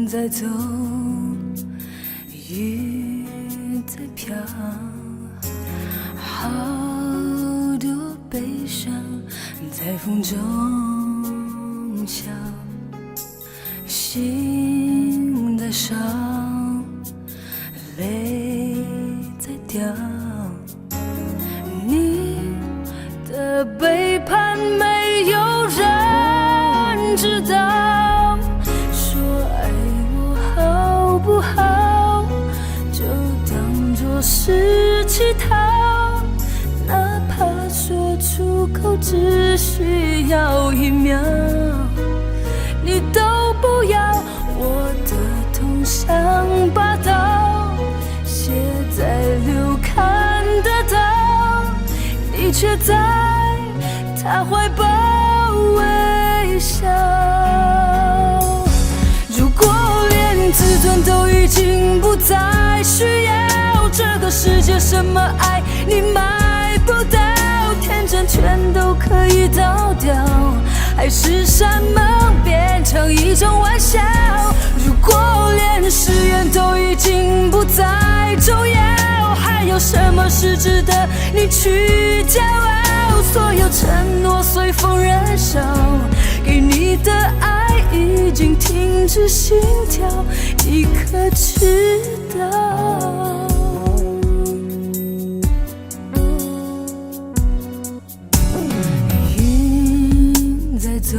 在走，雨在飘，好多悲伤在风中笑，心在伤，泪在掉，你的背叛没有人知道，说爱我好不好，就当作是乞讨，哪怕说出口只需要1秒，你都不要，我的痛像把刀写在流看得到，你却在他怀抱微笑。如果连自尊都已经不再需要，这个世界什么爱你买不到，天真全都可以倒掉，还是山盟变成一种玩笑。如果连誓言都已经不再重要，还有什么是值得你去骄傲？所有承诺随风燃烧，给你的爱已经停止心跳，你可知道？云在走，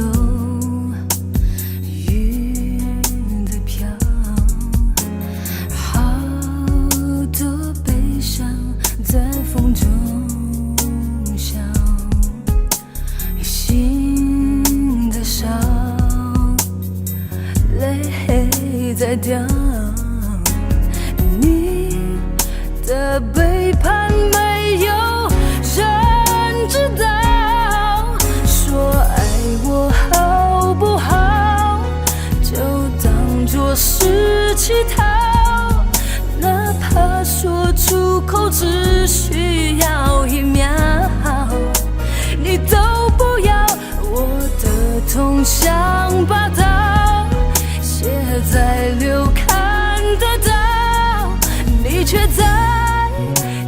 雨在飘，好多悲伤在风中笑，心在烧，泪在掉，你的背叛没有人知道，说爱我好不好，就当作是乞讨，哪怕说出口只需要1秒，你都不要，我的痛像把刀写在流看得到，你却在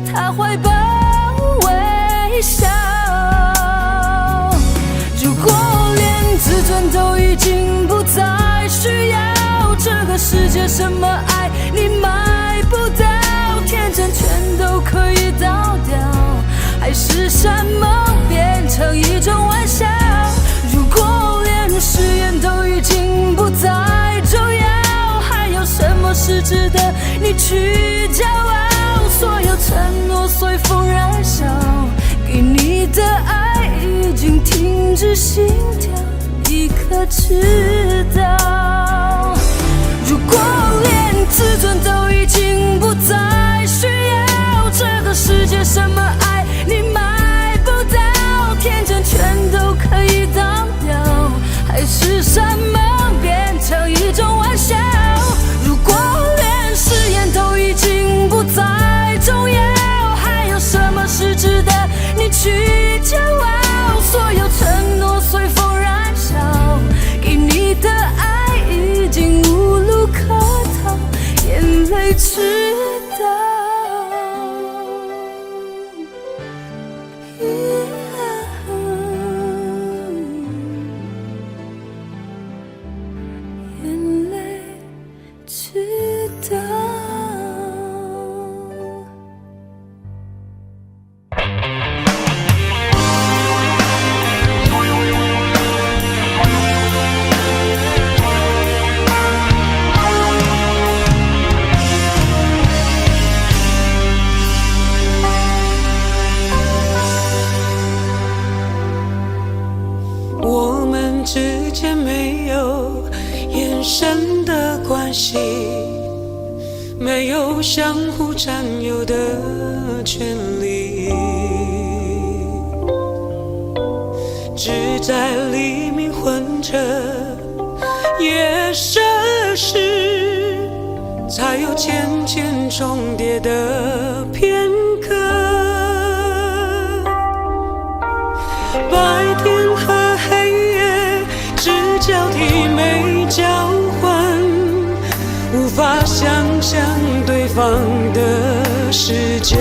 他怀抱微笑。如果连自尊都已经不再需要，这个世界什么爱你买不到，天真全都可以倒掉，还是山盟变成一种玩笑。如果连誓言都已经不再重要，还有什么是值得你去骄傲？所有承诺随风燃烧，给你的爱已经停止心跳，你可知道？如果连自尊都已经不再需要，这个世界什么爱你买不到，天真全都可以倒掉，还是山盟变成一种玩笑。如果连誓言都已经不再重要，还有什么是值得你去骄傲？所有承诺随风燃烧，给你的爱已经无路可逃，眼泪知道。眼泪知道。我们之间没有眼神的关系，没有相互占有的权利，只在黎明混着夜深时，才有渐渐重叠的片刻。白天和黑夜只交替没交换，法想象对方的世界。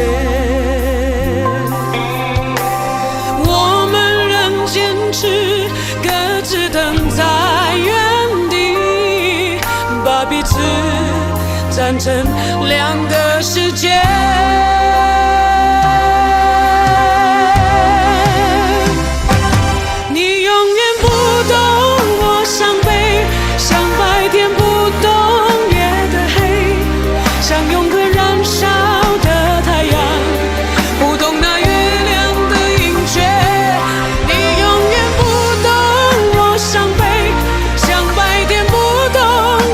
我们仍坚持各自等在原地，把彼此站成两个世界。你永远不懂我伤悲，像白天不懂夜的黑，像永恒燃烧的太阳，不懂那月亮的盈缺。你永远不懂我伤悲，像白天不懂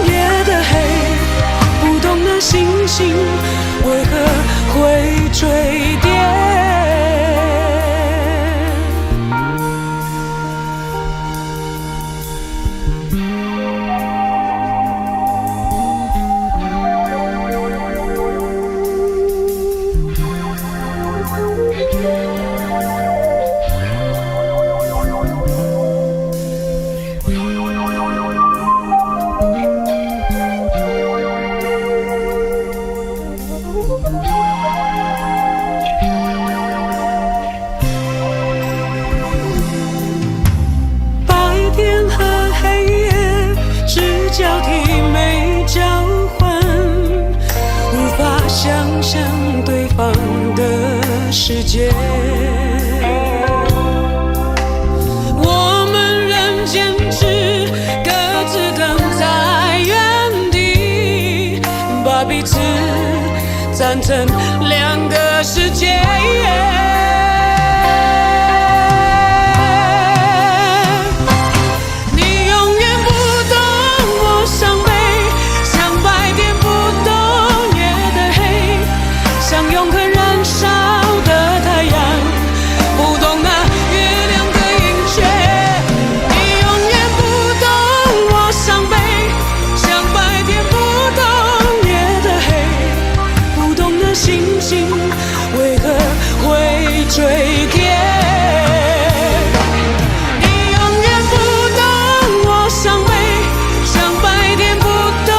夜的黑，不懂那星星为何会坠跌。想象对方的世界，我们仍坚持各自等在原地，把彼此站成两个世界。坠跌，你永远不懂我伤悲，像白天不懂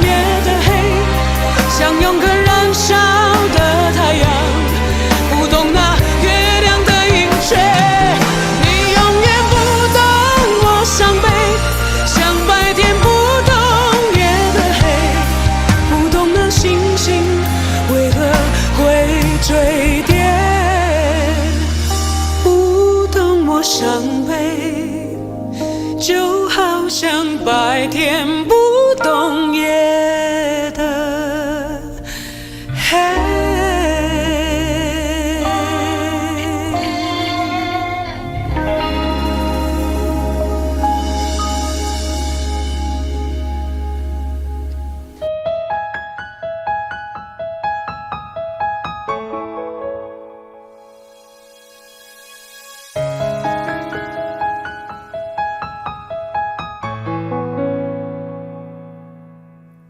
夜的黑，像永恒燃烧的太阳，不懂那月亮的盈缺。你永远不懂我伤悲，像白天不懂夜的黑，不懂那星星为何会坠跌。我伤悲，就好像白天不懂夜的黑。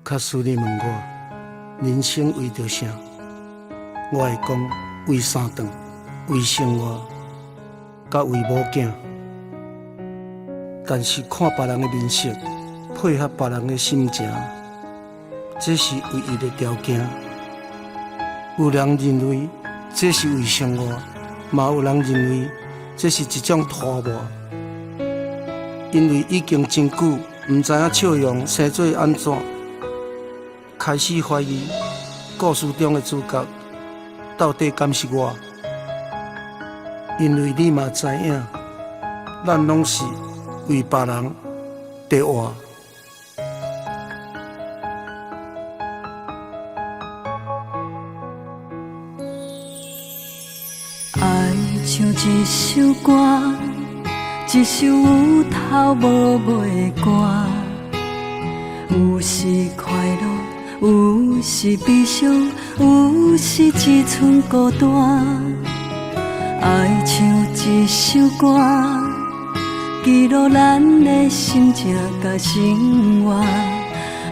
假使你问我人生为着啥，我会讲为三顿，为生活，甲为某囝。但是看别人的面色，配合别人的心情，这是唯一的条件。有人认为这是为生活，嘛有人认为这是一种拖磨。因为已经真久，唔知影笑容生做安怎。开始怀疑故事中的主角到底敢是我，因为你嘛知影，咱拢是为别人在活。爱像一首歌，一首有头无尾的歌，有时快乐。有时悲伤，有时一寸孤单。爱像一首歌，记录咱的心情甲生活。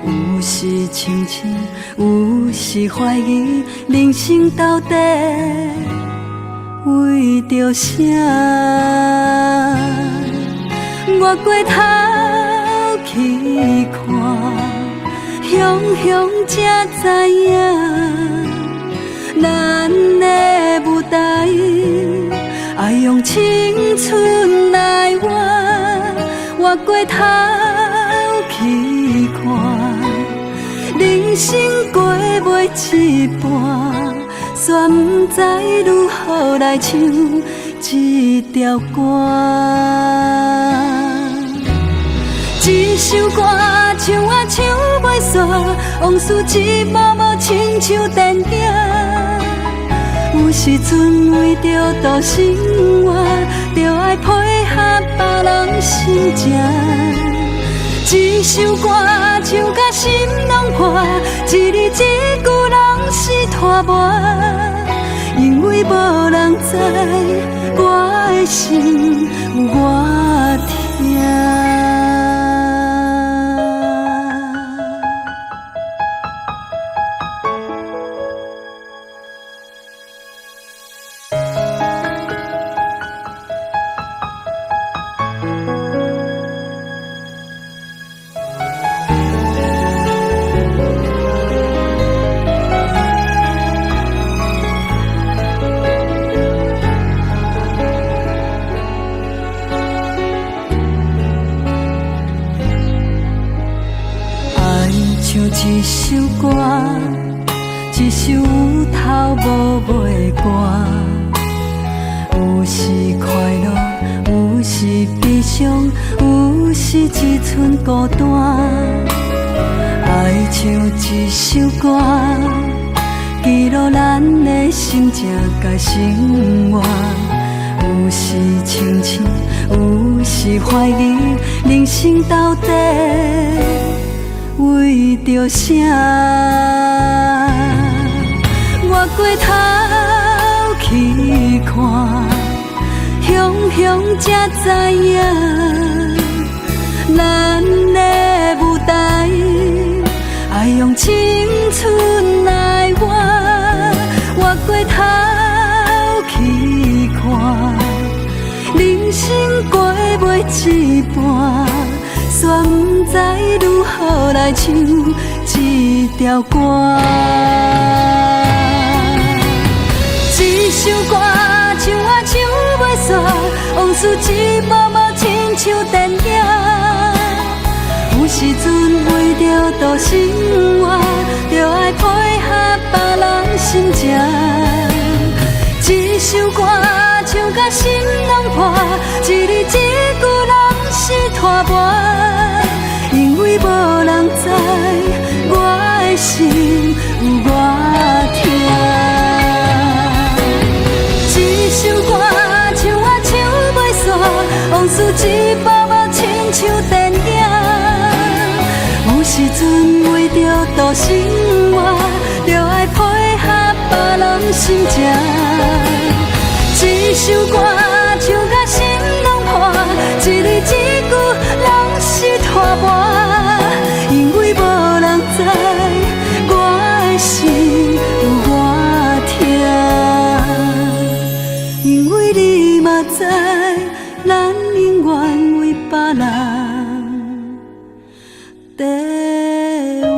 有时清醒，有时怀疑，人生到底为着啥？我回头去看。雄雄才知影，咱的舞台爱用青春来换，越过头去看，人生过袂一半，却不知如何来唱这条歌。一首歌唱啊唱袂煞，往事一幕幕亲像电影。有时阵为着度生活，着爱配合别人心情。一首歌唱甲心拢破，一字一句拢是拖磨，因为无人知我的心有偌痛。一首歌，一首有头无尾歌，有时快乐，有时悲伤，有时一寸孤单。爱唱一首歌，记录咱的心情甲生活。有时清醒，有时怀疑，人生到底为着啥？越过头去看，雄雄才知影，咱的舞台爱用青春来换。越过头去看，人生过袂一半，却不知如何来唱这条歌。一首歌唱啊唱袂煞，往事一幕幕亲像电影。有时阵为着度生活，着爱配合别人心情。一首歌唱甲心拢破，一字一句拢是拖磨，因为无人知我的心有偌痛。一首歌唱啊唱袂煞，往事一幕幕亲像电影。有时阵为着度生活，着爱配合别人心情。一首歌唱甲心拢破，一字一句拢是拖磨，因为无人知我的心有偌痛。因为你嘛知，咱永远为别人在活。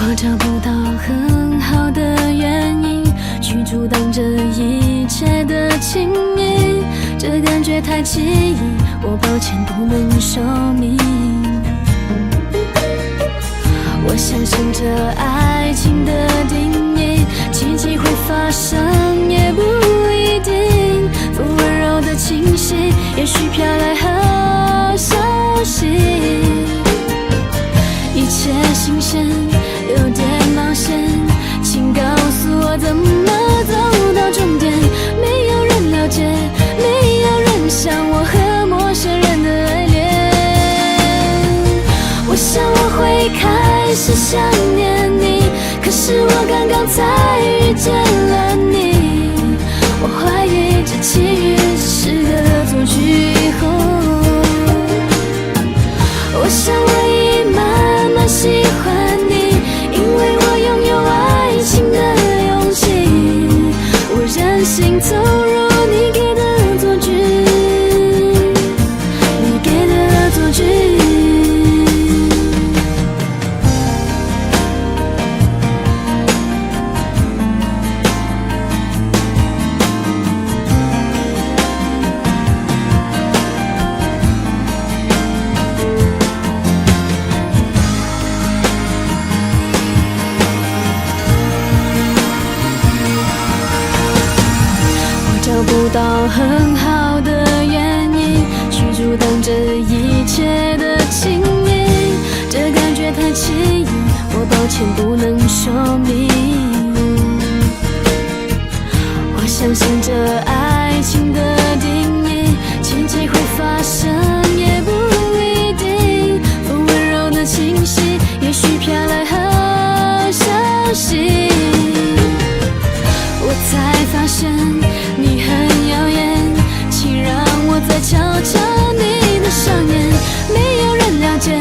我找不到很好的原因去阻挡这一切的情谊，这感觉太奇异，我抱歉不能说明。我相信这爱情的定义，奇迹会发生也不一定，风温柔的气息，也许飘来好消息。一切始想念你，可是我刚刚才遇见了你。我怀疑这奇遇只是个错觉。我想我已慢慢喜欢你，因为我拥有爱情的勇气。我任性投入你给的错觉，你给的错觉。找不到很好的原因去阻挡这一切的情谊，这感觉太奇异，我抱歉不能说明。我相信这爱情的定义，奇迹会发生也不一定。风温柔的气息，也许飘来好消息。我才发现你很耀眼，请让我再瞧瞧你的双眼。没有人了解，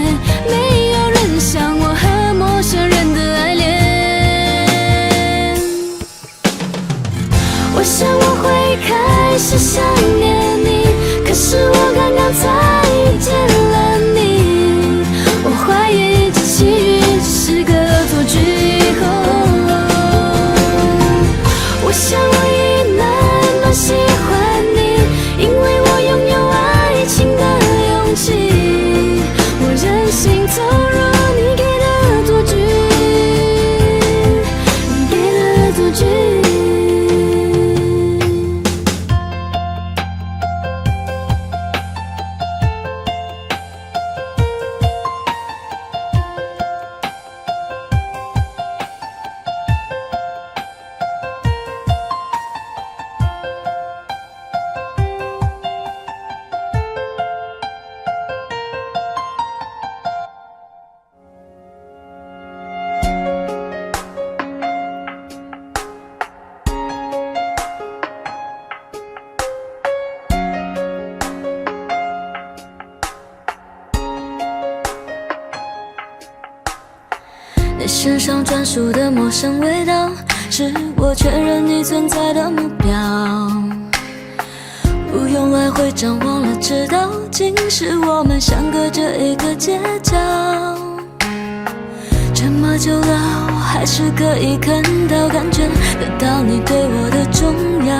没有人像我和陌生人的爱恋。我想我会开始想念你，可是我刚刚才遇见了你。我怀疑这奇遇只是个错觉。我想我已慢慢喜欢你，因为我拥有爱情的勇气。我任性投入你给的错觉，你给的错觉。你身上专属的陌生味道，是我确认你存在的目标。不用来回张望了，知道竟是我们相隔着一个街角。这么久了，我还是可以看到、感觉得到你对我的重要。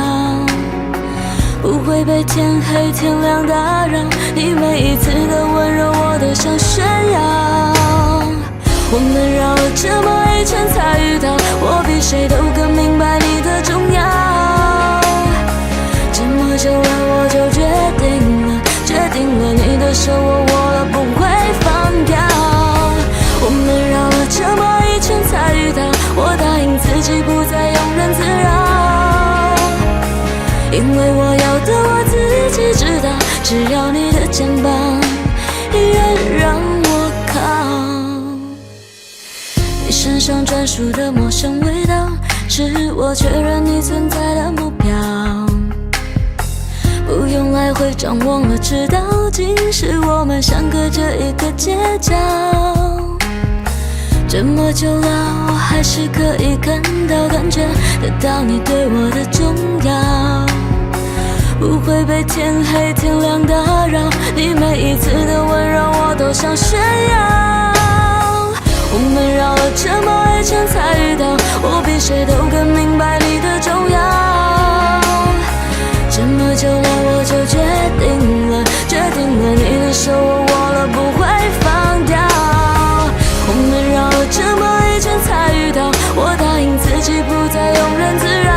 不会被天黑天亮打扰，你每一次的温柔我都想炫耀。我们绕了这么一圈才遇到，我比谁都更明白你的重要。这么久了我就决定了你的手我握了不会放掉。我们绕了这么一圈才遇到，我答应自己不再庸人自扰。因为我要的我自己知道，只要你的肩膀依然让我靠。你身上专属的陌生味道，是我确认你存在的目标。不用来回张望了，知道竟是我们相隔着一个街角。这么久了，我还是可以看到、感觉得到你对我的重要。不会被天黑天亮打扰，你每一次的温柔我都想炫耀。我们绕了这么一圈才遇到，我比谁都更明白你的重要。这么久了我就决定了你的手我握了不会放掉。我们绕了这么一圈才遇到，我答应自己不再庸人自扰。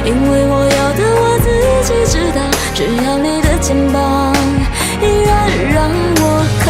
因为我要的我自己知道，只要你的肩膀依然让我靠。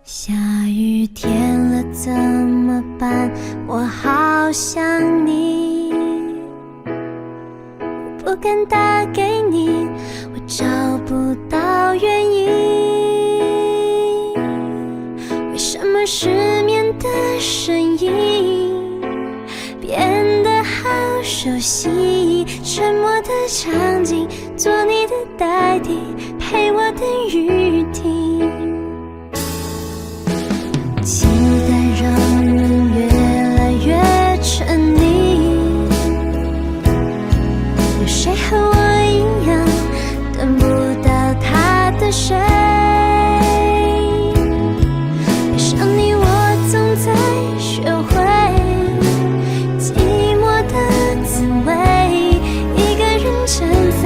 下雨天了怎么办？我好想你，我不敢打给你，我找不到原因。为什么失眠的声音变得好熟悉？沉默的场景，做你的代替，陪我等雨停。期待让人越来越沉溺，有谁和我一样等不到他的谁？爱上你我总在学会寂寞的滋味，一个人撑伞，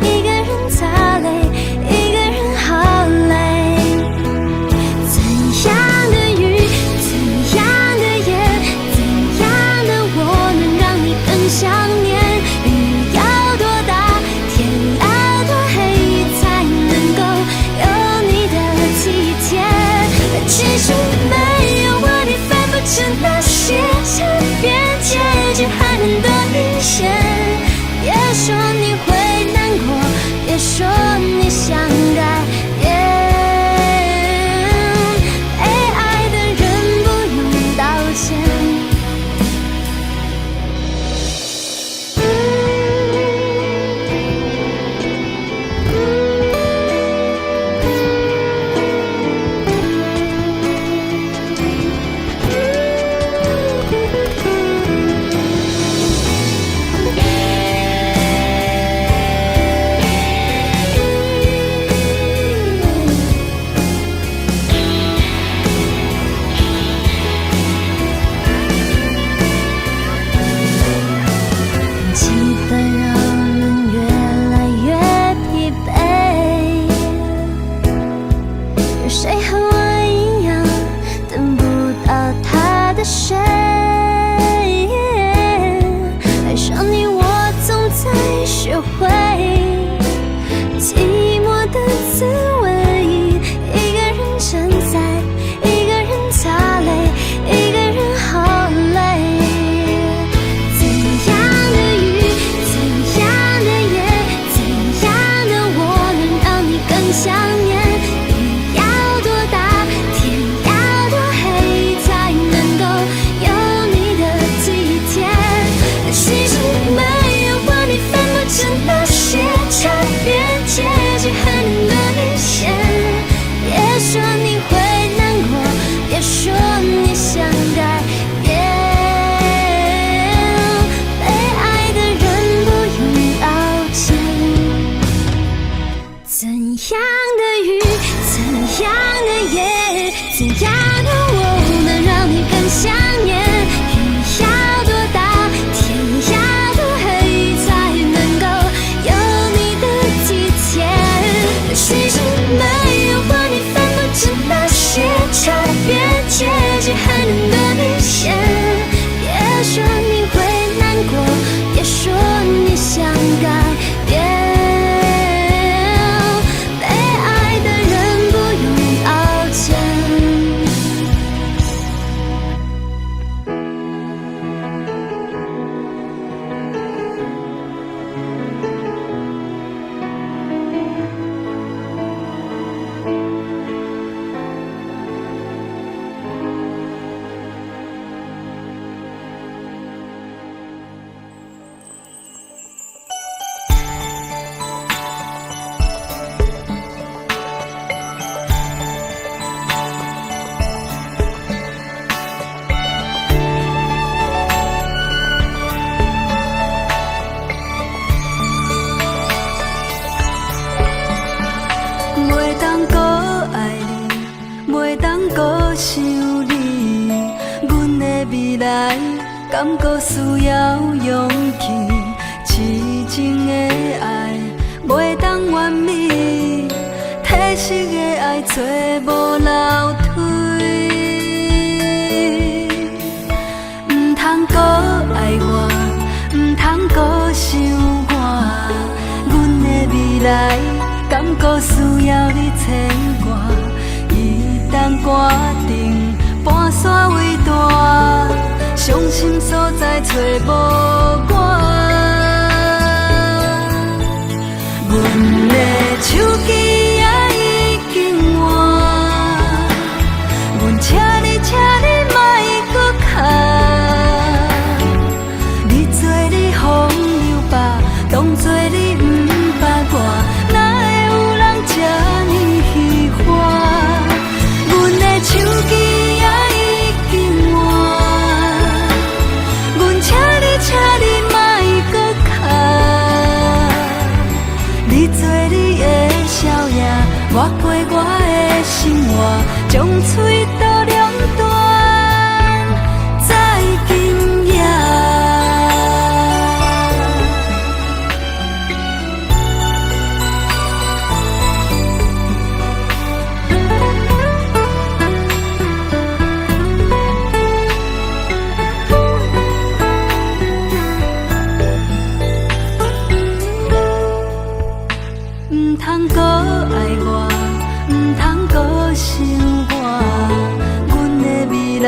一个人擦泪，一个人好累。怎样想念，雨要多大，天要多黑，才能够有你的体贴。其实没有我，你分不清那些差别，结局还能多明显。别说你会难过，别说你想改变，被爱的人不用道歉。感觉需要勇气，痴情的爱袂当完美，体实的爱找无楼梯。唔通搁爱我，唔通搁想我，阮的未来感觉需要你牵挂，伊等我。心所在找无我。阮的手机也已经换，阮请你莫搁卡，你做你风流吧，当作你不捌我，哪会有人这呢喜欢？阮的手机也已经换，阮请你莫搁卡，你做你的宵夜，我过我的生活，将嘴都两端在今夜。唔通搁爱我，唔通搁想我，阮的未来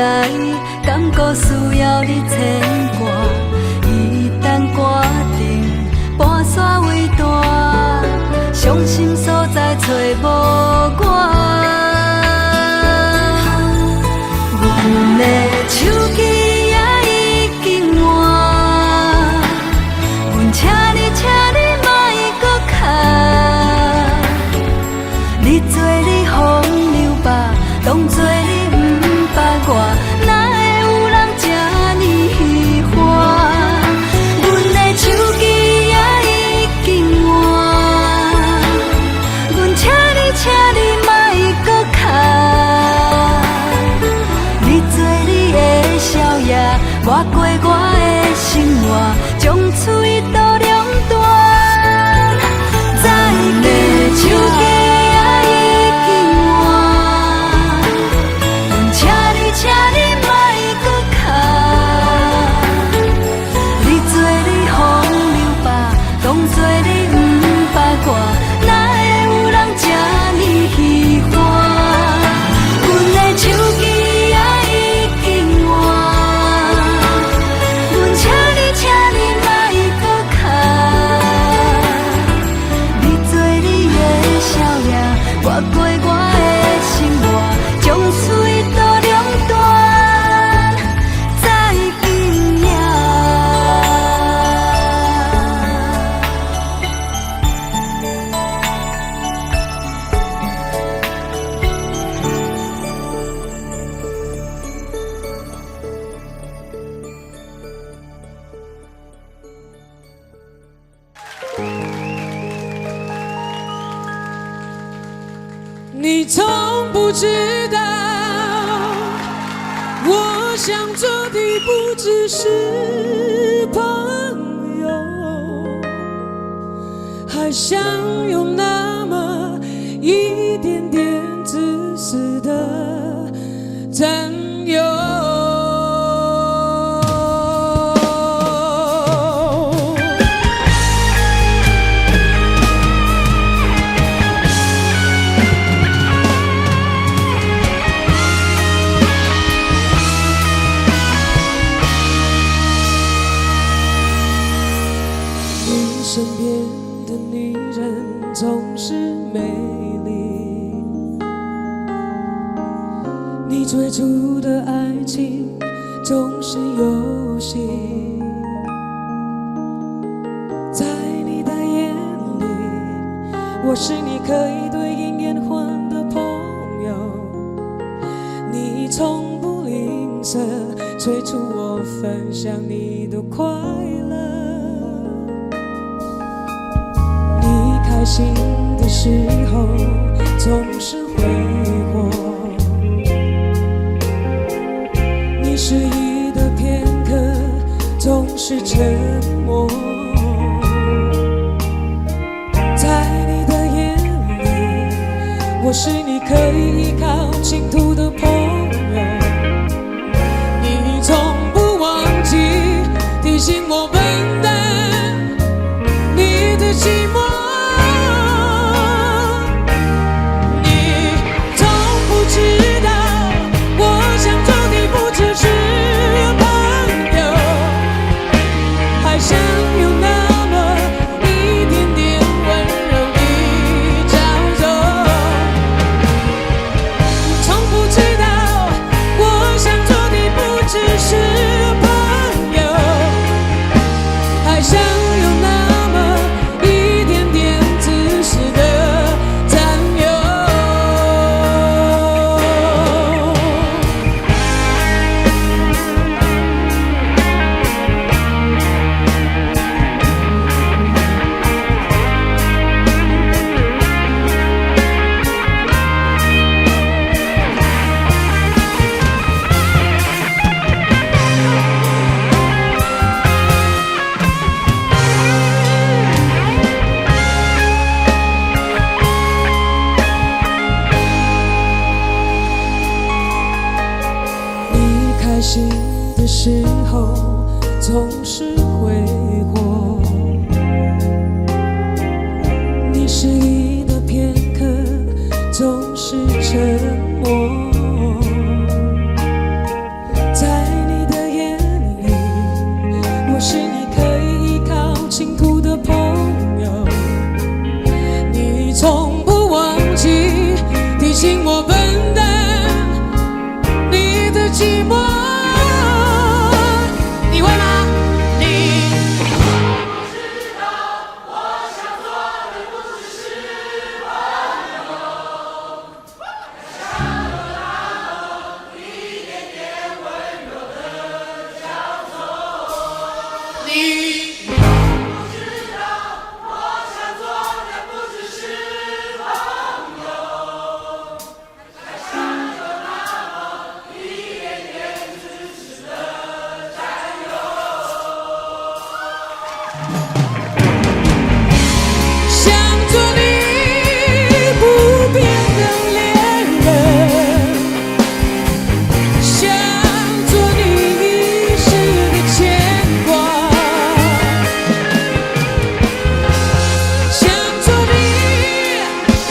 敢搁需要你牵挂？一旦决定跋山为大，伤心所在找无我。阮的手机也已经换，阮请你莫搁卡。你做你风流吧，当作你不捌我，哪会有人这呢喜欢？阮的手机也已经换，阮请你莫搁卡。你做你的宵夜，我过我的生活，将嘴都两端在你手机。请你莫搁卡，你做你风流吧，当作你不捌我，哪会有人这呢喜欢？阮的手机也已经换，阮请你莫搁卡，你做你的宵夜，我过我的生活，将嘴都两端在今夜。你从不知道，我想做的不只是朋友，还想有那么一点点自私的占有。身边的女人总是美丽，你追逐的爱情总是游戏，在你的眼里，我是你可以对应延缓的朋友，你从不吝啬催促我分享你的快乐。开心的时候总是挥霍，你失意的片刻总是沉默，在你的眼里，我是你可以依靠倾吐的朋友，你从不忘记提醒我笨蛋，你的寂寞。知道我想做的不只是朋友，心的时候总是挥霍，你失意的片刻总是沉默。在你的眼里，我是你可以依靠倾吐的朋友，你从不忘记提醒我笨蛋你的寂寞。你会吗？你不知道，我想做的不只是朋友，想有那么一点点温柔的交错。你不知道，我想做的不只是朋友，想有那么一点点自私的占有。想做你不变的恋人，想做你一世的牵挂，想做你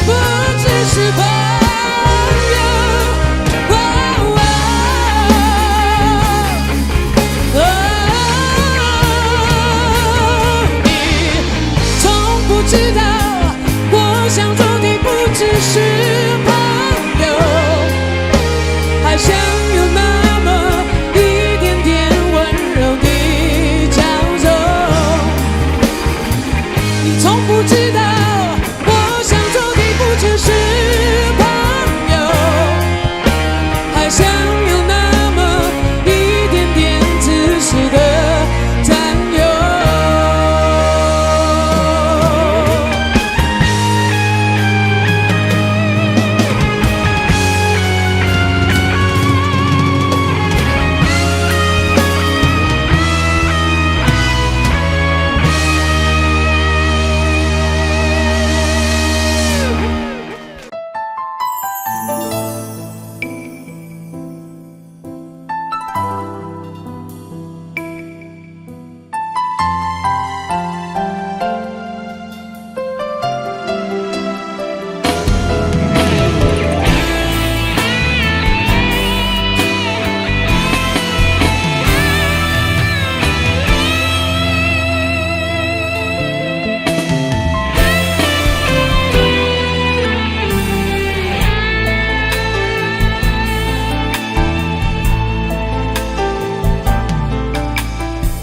不只是朋友。你从不知道，我想做的不只是朋友，还想有那么一点点温柔的交走。你从不知道，我想做的不只是朋友，还想有那么一点点自私的占有。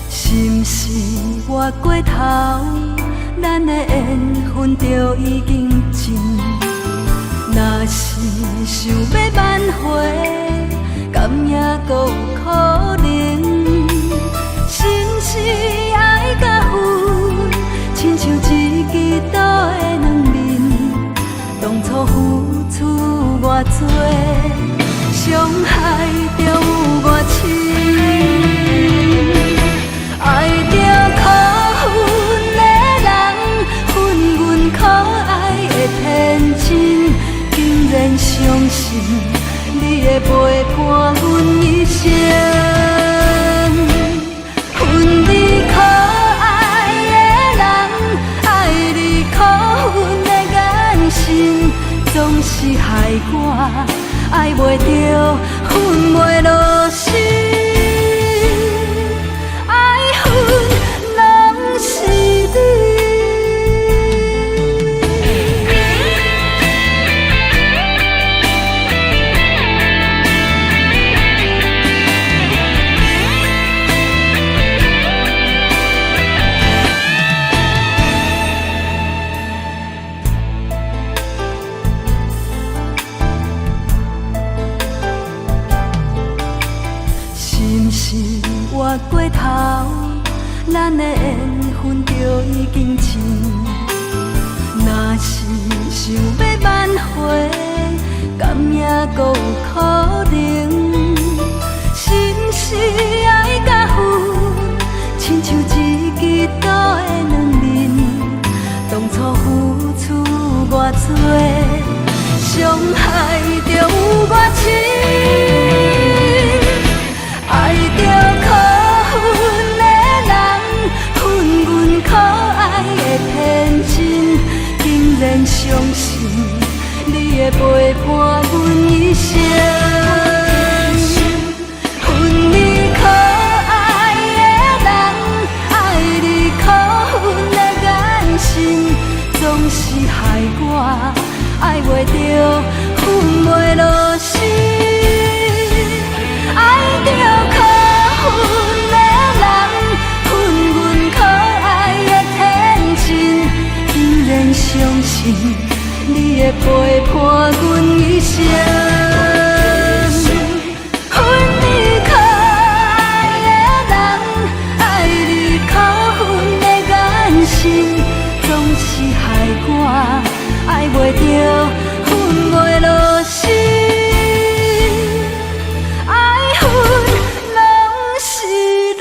心事越过头，咱的缘分就已经尽。若是想要挽回，敢也阁有可能？心是爱甲恨，亲像一支刀的两面，当初付出偌多，伤害就有偌深。爱着可恨的人，恨阮可爱的天真，竟然相信你会陪伴阮一生。恨你可爱的人，爱你可恨的眼神，总是害我爱袂着，恨袂落心。拢是你。心事越过头，咱的缘分就已经尽。若是想要挽回，敢也阁有可能？心是爱甲恨，亲像一支刀的两面，当初付出偌多，伤害就有偌深。爱陪伴阮一生。阮离开的人，爱你扣分的眼神，总是害我爱袂着，恨袂落心。爱恨拢是你。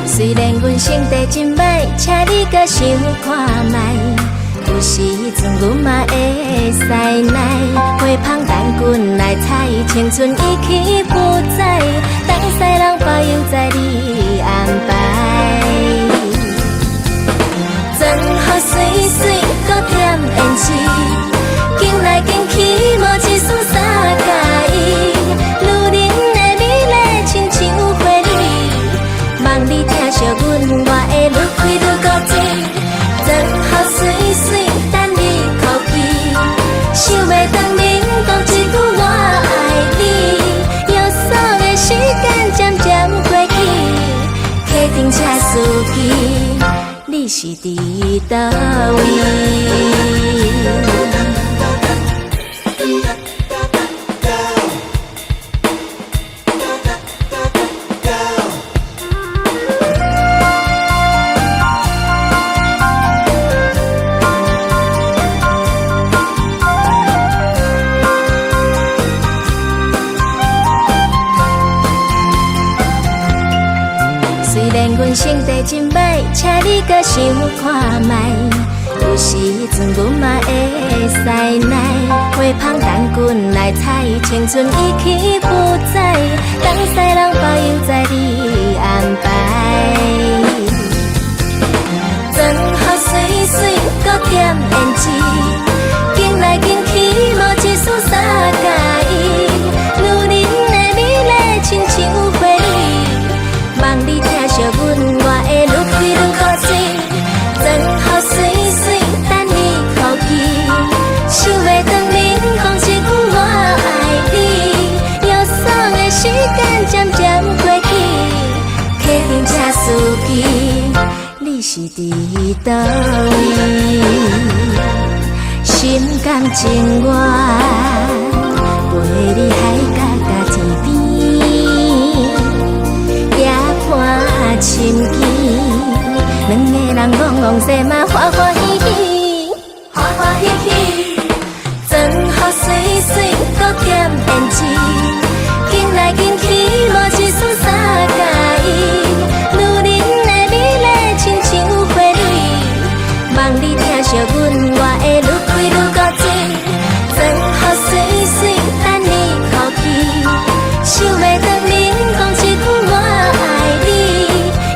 虽然阮成绩真歹，请你搁想看卖。有时阵阮嘛会使耐，花香等阮来采，青春已去不再，当西人保佑在你安排。真好水水，搁添胭脂，行来行去无一丝三介意。女人的美丽亲像花蕊，望你疼惜阮，我会愈开愈高兴。真好水水，等你哭泣，想要当面讲一句我爱你。忧伤的时间渐渐过去，客厅车司机，你是伫倒位？虽然阮成绩真歹，请你搁想看卖。有时阵阮嘛会使耐，花香等阮来采，青春已去不再，当西人保佑在你安排。真好水水，搁添胭脂，行来行去无一丝三介意。女人的美丽亲像花蕊，望你疼惜阮，我会愈开愈高兴。真好水水，等你哭泣，想要当面讲一句我爱你。忧伤的时间渐渐过去，客厅车司机，你是伫倒位？心甘情愿陪你海角甲天边，夜看深更，两个人戆戆西嘛欢欢喜喜，欢欢喜喜。真好水水，搁添胭脂，行来行去无一丝三介意。女人的美丽亲像花蕊，望你疼惜阮，我会愈开愈高兴。真好水水，等你哭泣，想要当面讲一句我爱你。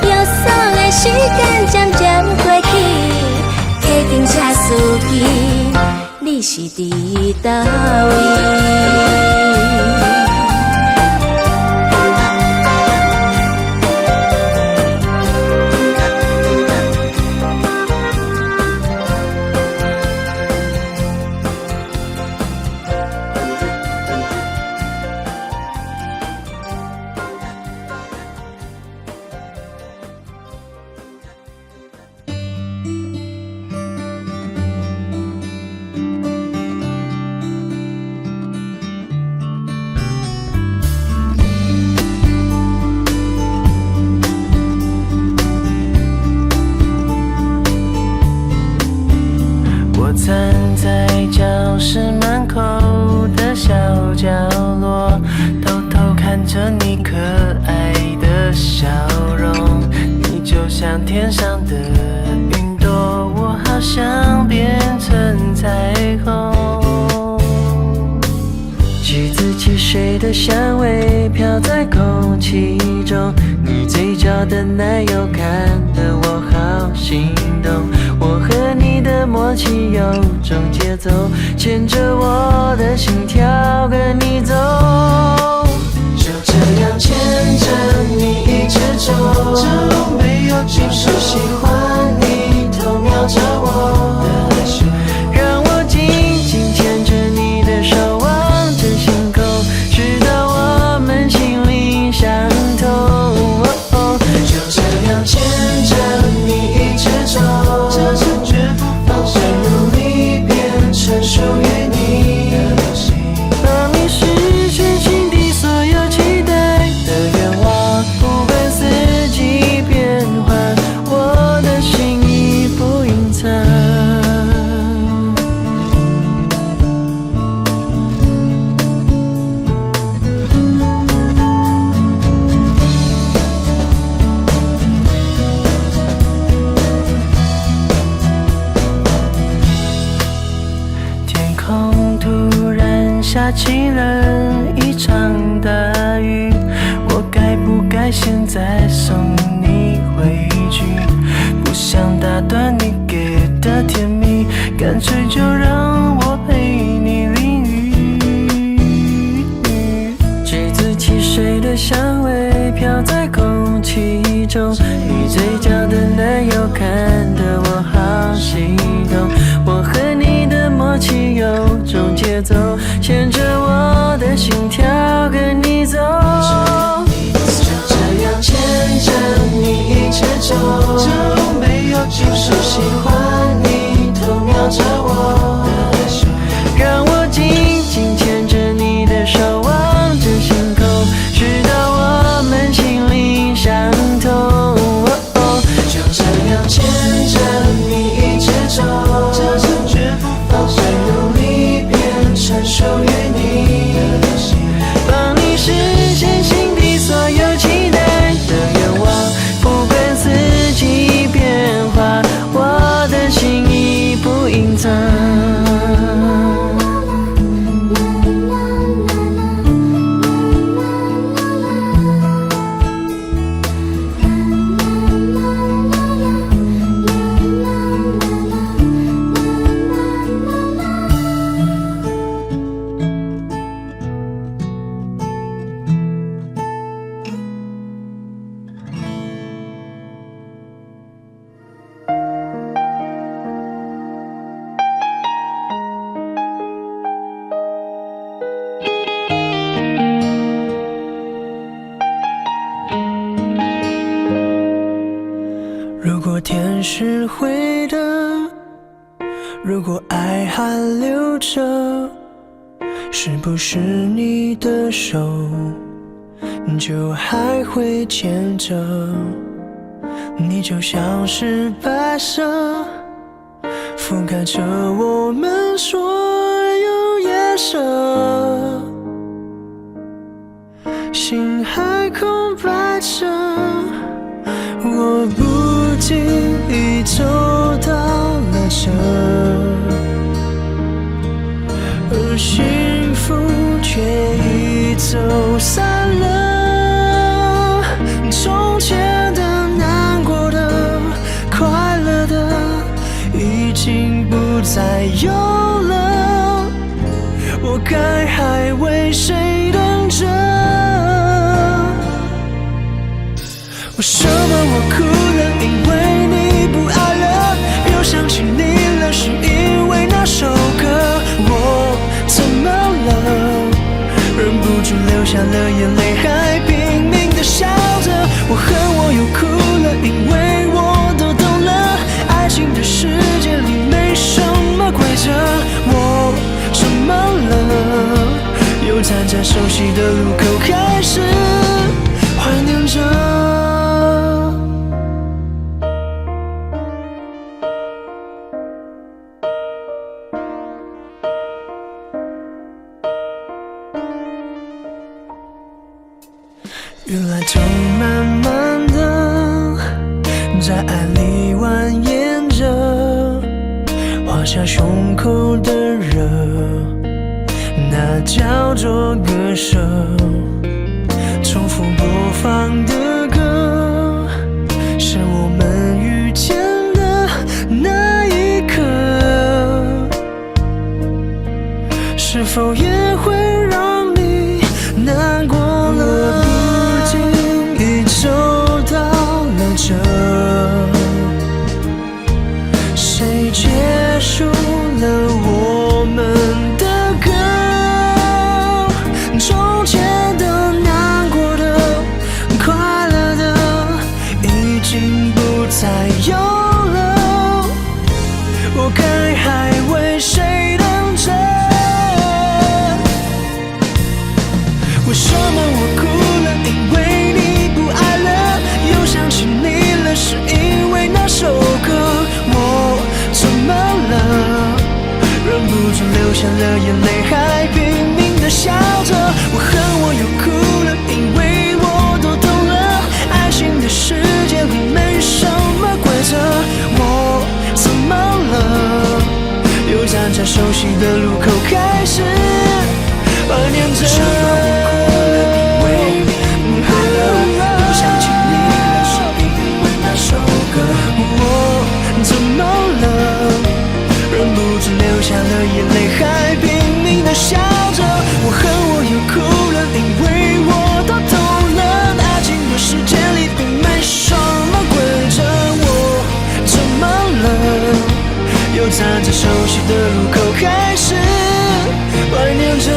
忧伤的时间渐渐过去，客厅车司机，你是伫倒位？天上的云朵，我好想变成彩虹。橘子汽水的香味飘在空气中，你嘴角的奶油看得我好心动。我和你的默契有种节奏，牵着我的心跳跟你走，就这样牵着你一直走。这路没有就是喜欢你偷瞄着我的害羞，让我紧紧牵着你的手，望着星空，直到我们心灵相通。就这样牵着你一直走，这次绝不放手，努力变成属于你的心，帮你实现心底所有期待的愿望。不管四季变换，我的心意不隐藏。天空突然下起了一场大雨，我该不该现在送你回去？不想打断你给的甜蜜，干脆就让我陪你淋雨。橘子汽水的香味飘在空气中，你嘴角的奶油看得我好心动。我和你的默契有种节奏，牵着我的心跳跟你走，就这样牵着你一直走。这路没有就是喜欢你偷瞄着我的害羞，让我紧紧牵着你的手，望着星空，直到我们心灵相通。就这样牵着你一直走，这次绝不放手，努力变成属于你的心，帮你实现心底所有期待的愿望。不管四季变化，我的心意不隐藏。如果天是灰的，如果爱还留着，是不是你的手就还会牵着？你就像是白色，覆盖着我们所有颜色，心还空白着，我不经意走到了这，而幸福却已走散了。从前的、难过的、快乐的，已经不再有了。我该还为谁等着？为什么我哭了？因为你不爱了。又想起你了，是因为那首歌。我怎么了？忍不住流下了眼泪，还拼命地笑着。我恨我又哭了，因为我都懂了，爱情的世界里没什么规则。我怎么了？又站在熟悉的路口，开始怀念着。原来痛慢慢的在爱里蜿蜒着，画下胸口的热，那叫做歌手，重复播放的歌，是我们遇见的那一刻，是否也会让你难过了？不经意走到了这，谁结束了我们的歌？中间的、难过的、快乐的，已经不再有了。我该还为谁等着？为什么我哭了？因为你不爱了。又想起你了，是因为那首歌。我怎么了？忍不住流下了眼泪，还拼命地笑着。我恨我又哭了，因为我都懂了，爱情的世界里没什么规则。我怎么了？又站在熟悉的路口，开始怀念着。流下了眼泪，还拼命地笑着。我恨我又哭了，因为我都懂了，爱情的世界里并没什么规则。我怎么了？又站在熟悉的路口，开始怀念着。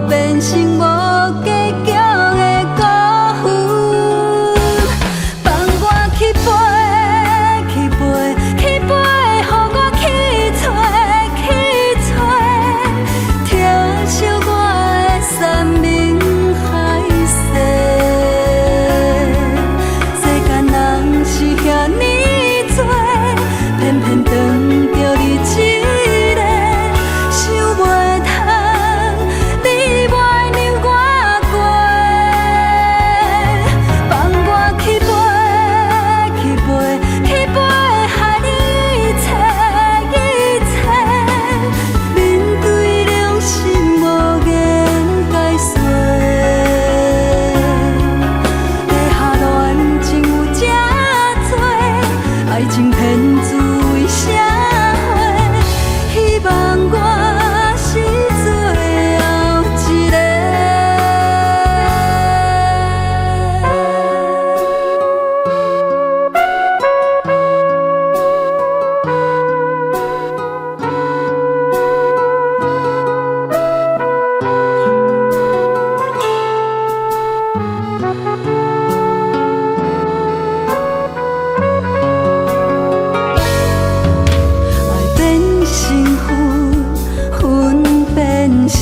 变成无结局的辜负。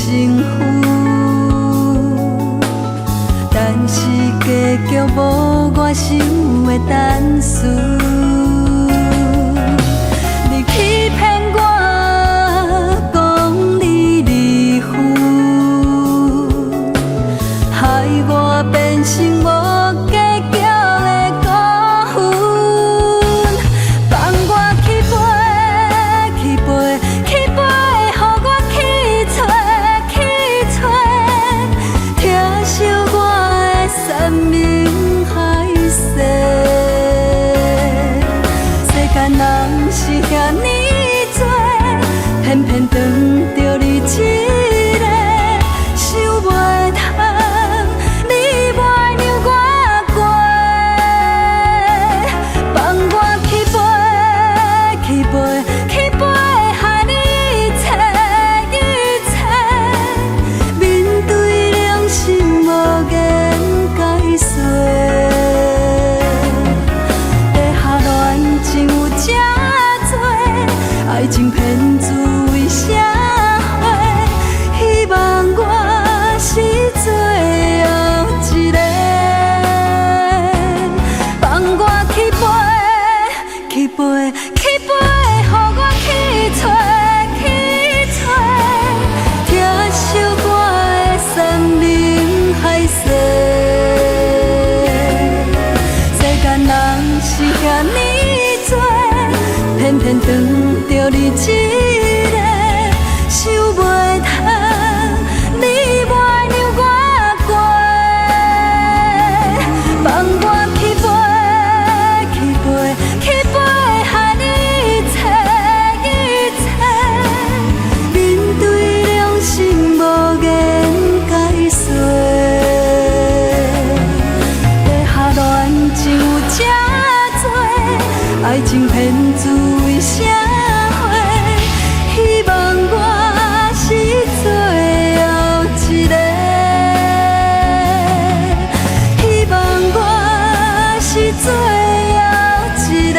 幸福，但是结局无我想的单纯。你欺骗我，讲你离婚，害我变成无结局的孤魂。放我去飞，去飞，去飞，予我去找，去找，疼惜我的山盟海誓。世间人是遐尼多，偏偏撞着你一个，想袂通，你袂让我过。放我去飞，去飞，去飞，害你一切一切，面对良心无言解释。地下恋情有这多，爱情骗子为社会，希望我是最后一个。放我去飞，去飞，去飞，予我去找，去找，疼惜我的山盟海誓。世间人是遐尼多，偏偏撞着你一个，想袂通，你袂让我过。放我去飞，去飞，去飞，害你一切一切，面对良心无言解释。地下恋情有这多，爱情骗子为社会，希望我是最后一个，希望我是最后一个。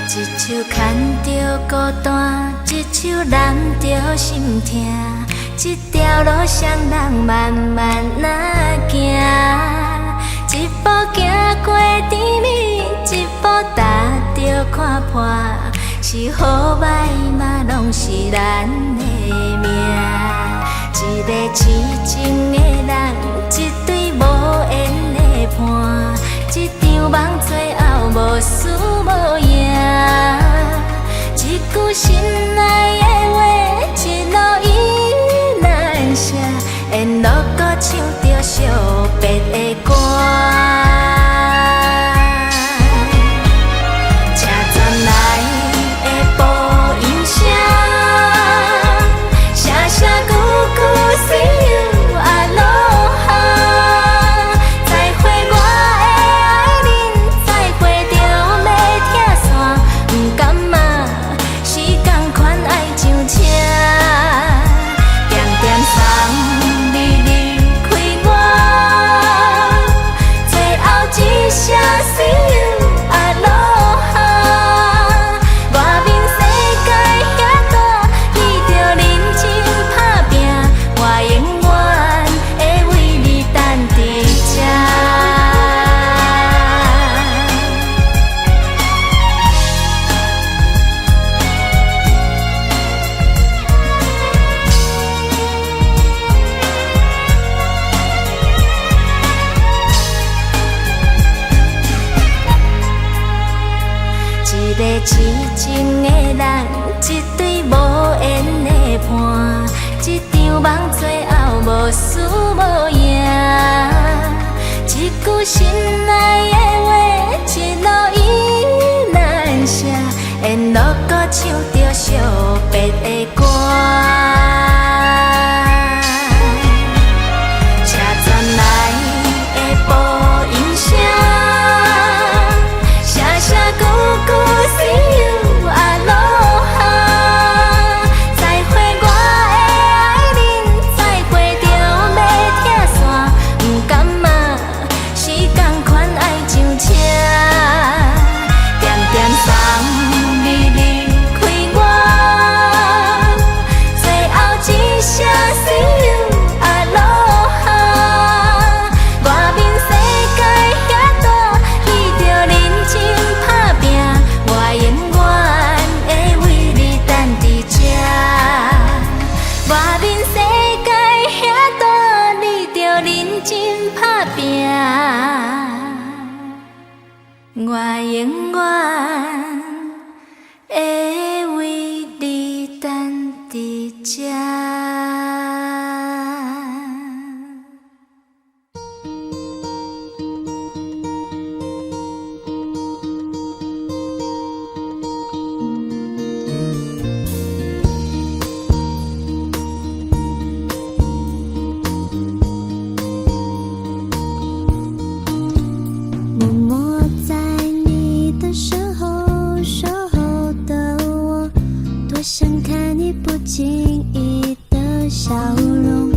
一手牵着孤单，一手揽着心痛，这条路双人慢慢若行，一步行过甜蜜，一步踏着看破，是好歹嘛拢是咱的命。一个痴情的人，一对无缘的伴，一场梦最后无输无赢。一句心爱的话，一路伊难舍，沿路搁唱着惜别的歌。车站内的播音声，声声句句 See you Aloha。再会我的爱人，再会着要拆散，不甘嘛是同款。个痴情的人，一对无缘的伴，一场梦最后无输无赢。一句心内的话，一路伊难舍，沿路搁唱着惜别的歌。车转来的播音声，声声句句 See you Aloha。再会我的爱人，再会就要拆散，不甘嘛是同款爱上车，点点送你离开我，最后一声 See you Aloha。外面世界遐大，你着认真打拼，我永远会为你等伫这。外面世界遐大，你着认真打拼，我永远会为你等伫这。默默在你的身后守候的我，多想看你不经意的笑容。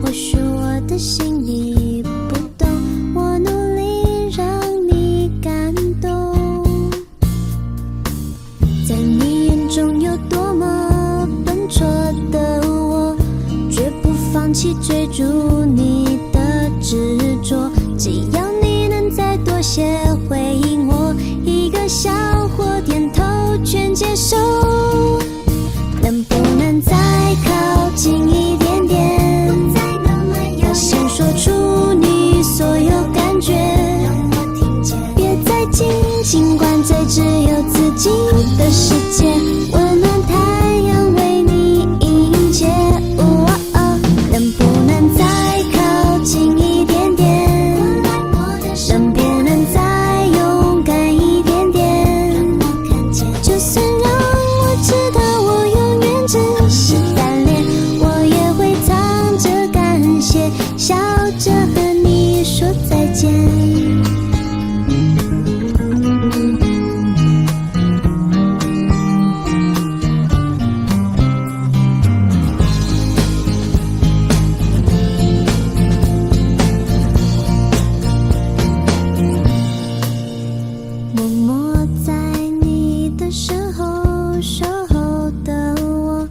或许我的心你不懂，我努力让你感动。在你眼中有多么笨拙的我，绝不放弃追逐你的执着。只要你能再多些回应我，一个笑或点头全接受。能不能再靠近一点点？要先说出你所有感觉，别再紧，尽管这只有自己的世界，温暖太阳为你迎接。能不能再靠近一点点？能不能再勇敢一点点？就算让我知道我永远只是单恋，我也会藏着感谢，笑着和你说再见。默默在你的身后守候的我，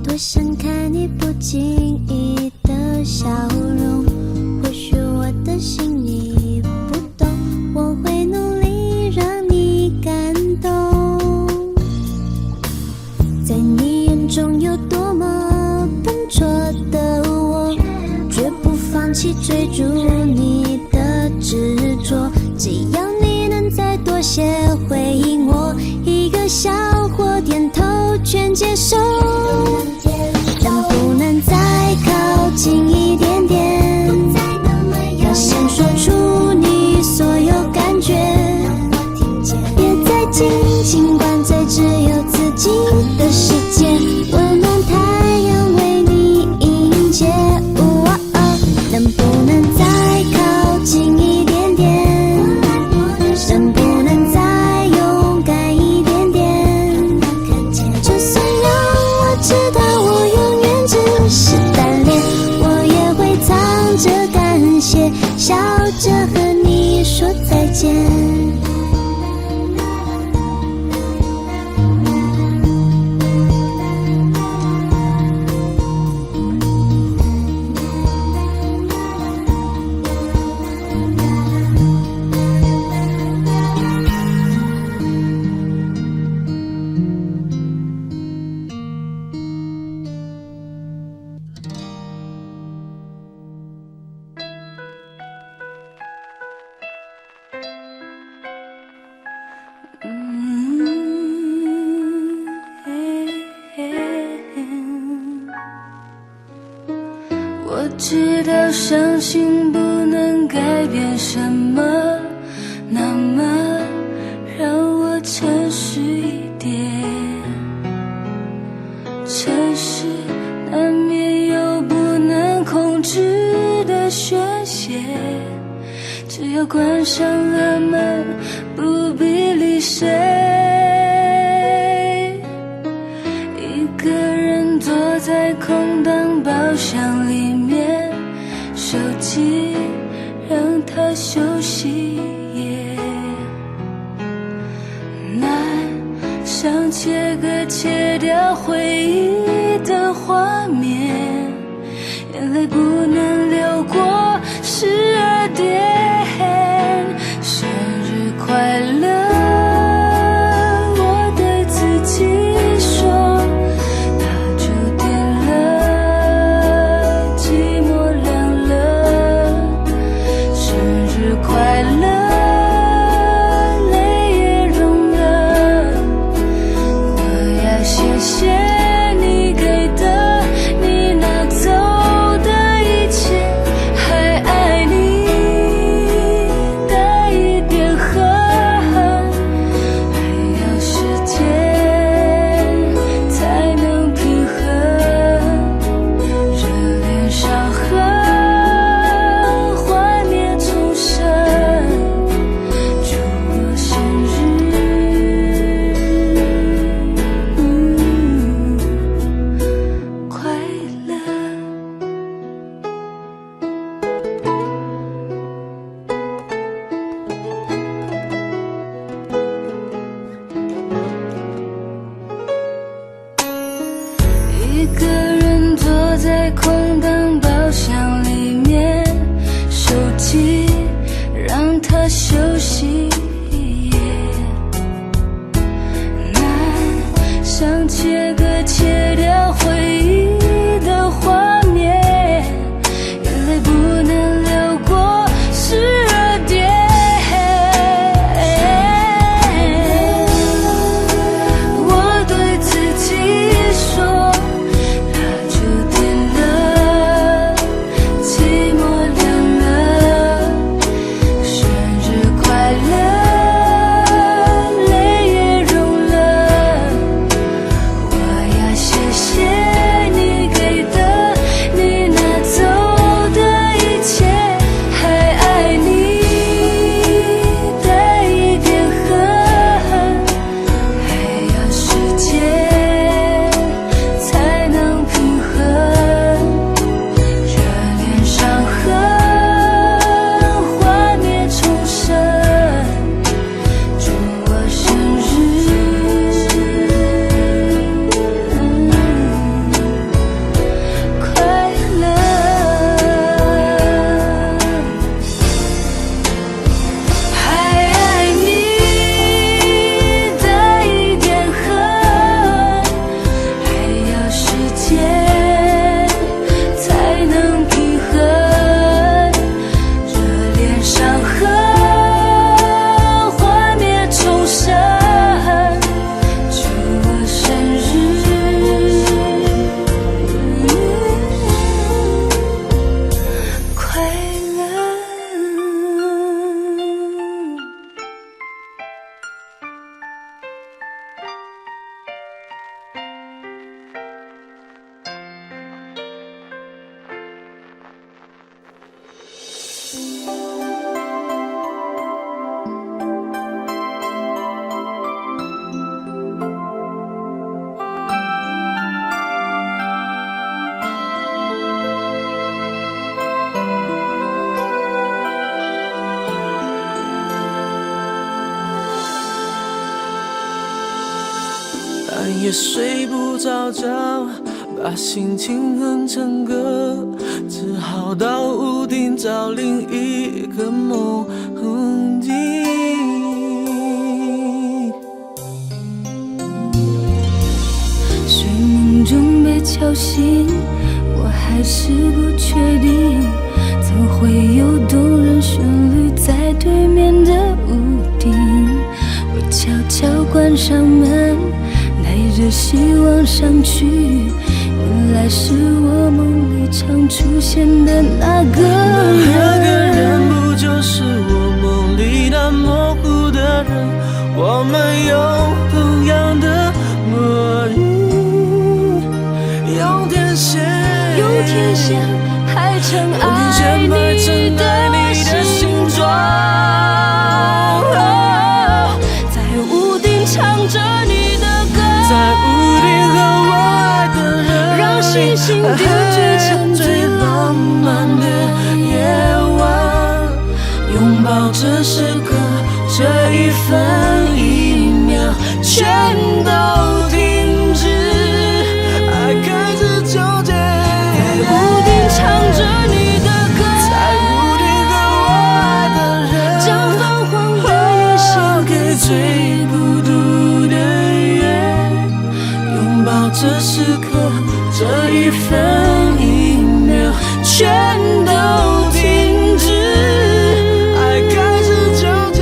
多想看你不经意的笑容。或许我的心你不懂，我会努力让你感动。在你眼中有多么笨拙的我，绝不放弃追逐你的执着。只要你能再多些回应我，一个笑或点头全接受。能不能再靠近一点点？要先说出你所有感觉，别再紧，尽管这只有自己的世界，温暖太阳为你迎接。能不能再靠近一点点？能不能再勇敢一点点？就算让我知道知道伤心不能改变什么，那么让我诚实一点。城市难免有不能控制的宣泄，只要关上了门，不必理谁。一个人坐在空荡包厢里面，手机让它休息也难，想切割切掉回忆的画面，眼泪不能流过12点。生日快乐，我对自己说，它就点了，寂寞凉了。生日快乐，泪也融了。我要谢谢你给的，你拿走的一切，还爱你带一点恨，还要时间才能平衡。热恋伤痕，幻灭重生。祝我生日快乐。一个人坐在空荡包厢里面，手机让它休息也难，想切割切掉回忆的画面，眼泪不能流过12点。我对自己说，它就点了，寂寞凉了。生日快乐，泪也融了。我要谢谢你给的，你拿走的一切，还爱你带一点恨，还要时间才能平衡。热恋伤痕，幻灭重生。祝我生日快乐，还爱你带一点恨，还要时间才能平衡。热恋伤痕，幻灭重生。祝我生日快乐。半夜睡不着觉，把心情哼成歌，只好到屋顶找另一个梦境。睡梦中被敲醒，我还是不确定，怎会有动人旋律在对面的屋顶。我悄悄关上门，带着希望上去，原来是我梦里常出现的那个人。那个人不就是我梦里那模糊的人？我们有同样的默语，用天线排成爱你的形状，在屋顶唱着你的歌，在屋顶和我爱的人，让星星点缀成最浪漫的夜晚，拥抱这时刻，这一分一秒全都停止，爱开始纠结。屋顶唱着你的歌，在屋顶和我爱的人，将泛黄的夜献给最孤独的夜，拥抱这时刻，这一分一秒全都停止，爱开始纠结，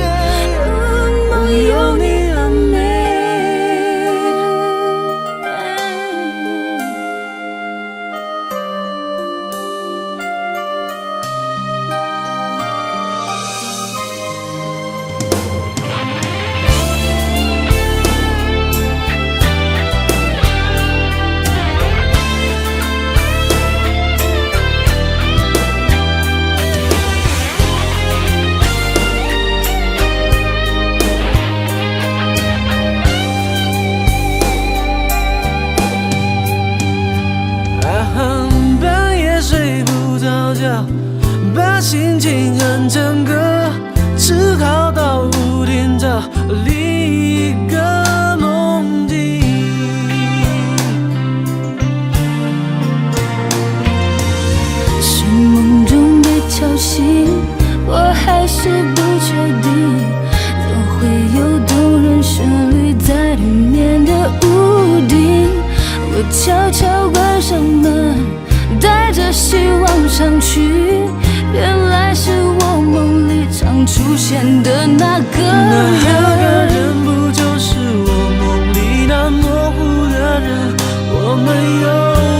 梦有你而美。半夜睡不着觉，把心情哼成歌，只好到屋顶找另一个梦境。是梦中被敲醒，我还是不确定，怎会有动人旋律在里面的屋顶？我悄悄关上门，带着希望上去，原来是我梦里常出现的那个人。不就是我梦里那模糊的人？我们有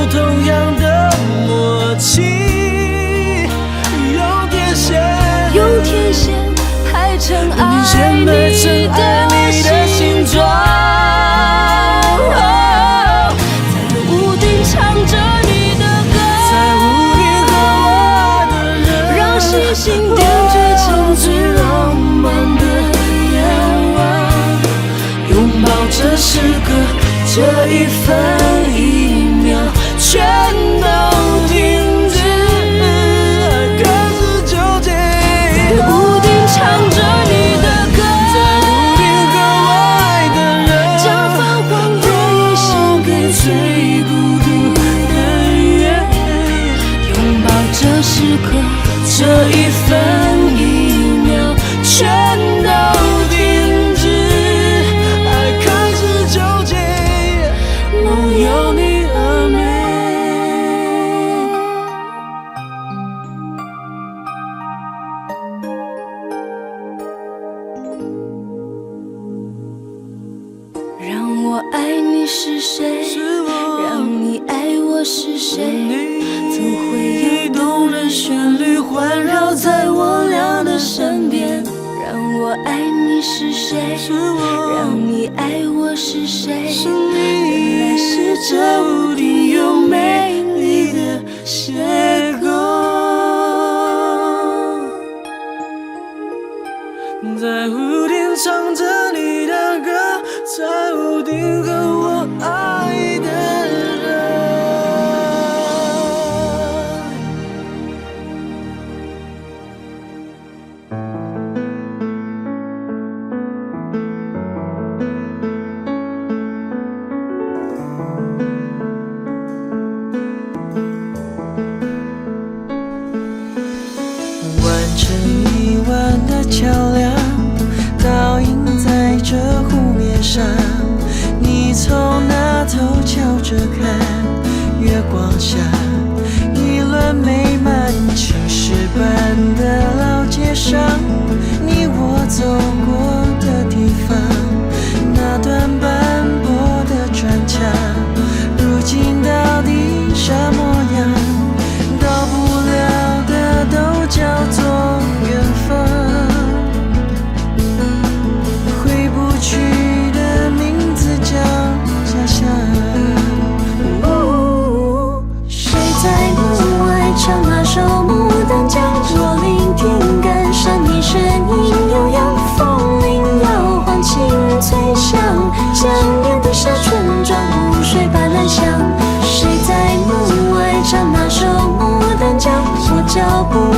同样的默契，用天线排成爱你的形状，在屋顶唱着你的歌，在屋顶和我爱的人，让星星点缀成最浪漫的夜晚，拥抱这时刻，这一分一秒全都停止，爱开始纠结。在屋顶唱着你的歌，在屋顶和我爱的人，将泛黄的夜献给最孤独的夜，拥抱这时刻，这一分一秒全都停止，爱开始纠结，梦有你而美。让我爱你是谁？让你爱我是谁？总会有动人旋律环绕在我俩的身边。让我爱你是谁？让你爱我是谁？原来是这屋顶有美丽的邂逅。在屋顶唱着你的歌，在屋顶和我爱的人。完成一晚的桥梁，倒映在这湖面上，你从那头瞧着看，月光下一轮美满青石板的老街上，你我走过的地方，那段斑驳的砖墙，如今到底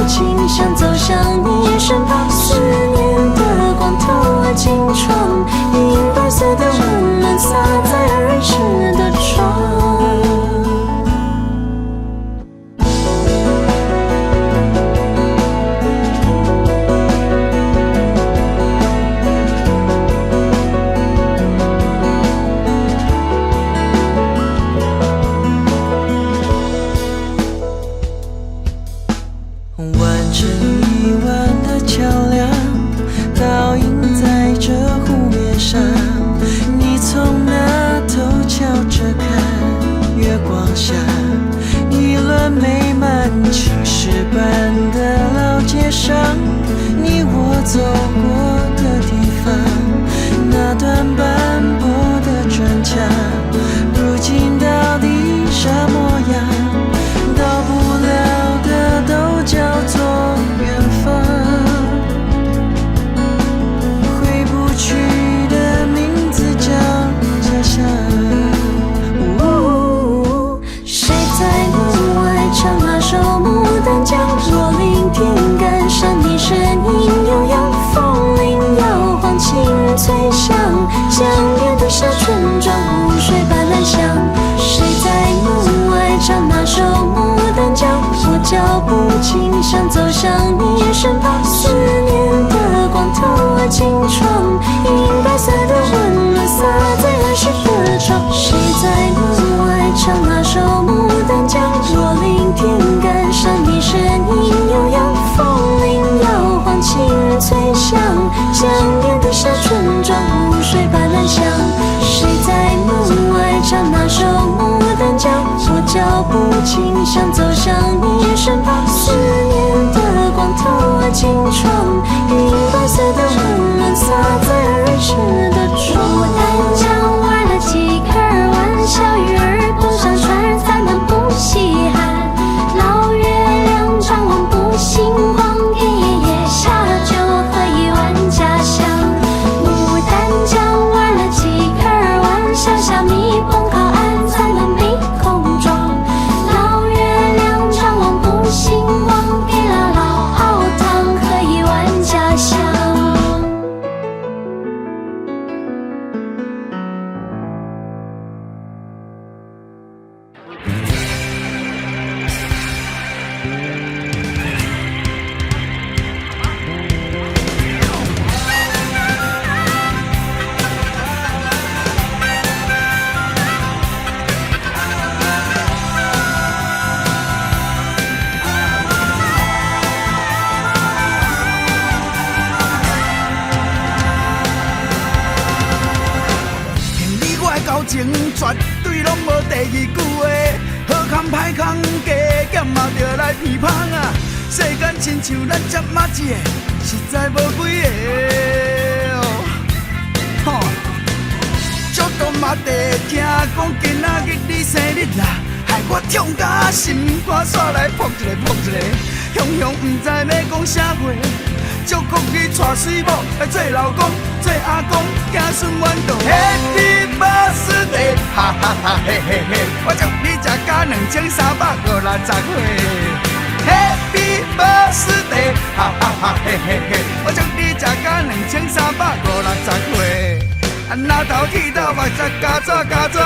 轻，想走向你身旁。思念的光透过金窗，银白色的温暖洒在儿时的窗。完成一晚的桥梁，倒映在这湖面上。你从那头瞧着看，月光下，一轮美满青石板的老街上，你我走过的地方，那段斑驳的砖墙，如今到底啥模样？到不了的都叫做远方，回不去的名字叫家乡。谁在门外唱那首《牡丹江》？若聆听感伤，你声音悠扬，风铃摇晃，轻脆响，想念的小村庄，湖水般蓝香。谁在门外唱那首《牡丹江》？我脚步轻，想走向你身旁。思念的光透过金窗，银白色的温暖洒在儿时的窗。谁在门外唱那首《牡丹江》？若聆听感伤，你声音悠扬，风铃摇晃，轻脆响，想念的小村庄，湖水般蓝香。谁在门外唱那首《牡丹江》？我脚步轻，想走向你身旁。思念的光透过金窗，银白色的温暖洒在儿时的窗。牡丹江玩了几颗玩小鱼儿，蹦上船，咱们不稀罕。老月亮张望不心慌，夜夜下酒喝一碗家乡。牡丹江玩了几颗玩小虾米，蹦靠岸，咱们没空装。老月亮张望不心慌，给了老熬汤，喝一碗家乡。交情绝对拢无第二句话，好康歹康加减嘛着来偏芳啊！世间亲像咱这马子的，实在无几个哦。足多嘛地听讲今仔日你生日啦，害我痛甲心肝煞来扑一个扑一个，雄雄毋知要讲啥话。祝福你娶水某来做老公，做阿公，子孙满堂。Happy birthday， 哈哈哈嘿嘿嘿！我祝你食甲2350岁。Happy birthday， 哈哈哈嘿嘿嘿！我祝你食甲2350岁。那头剃头目屎加纸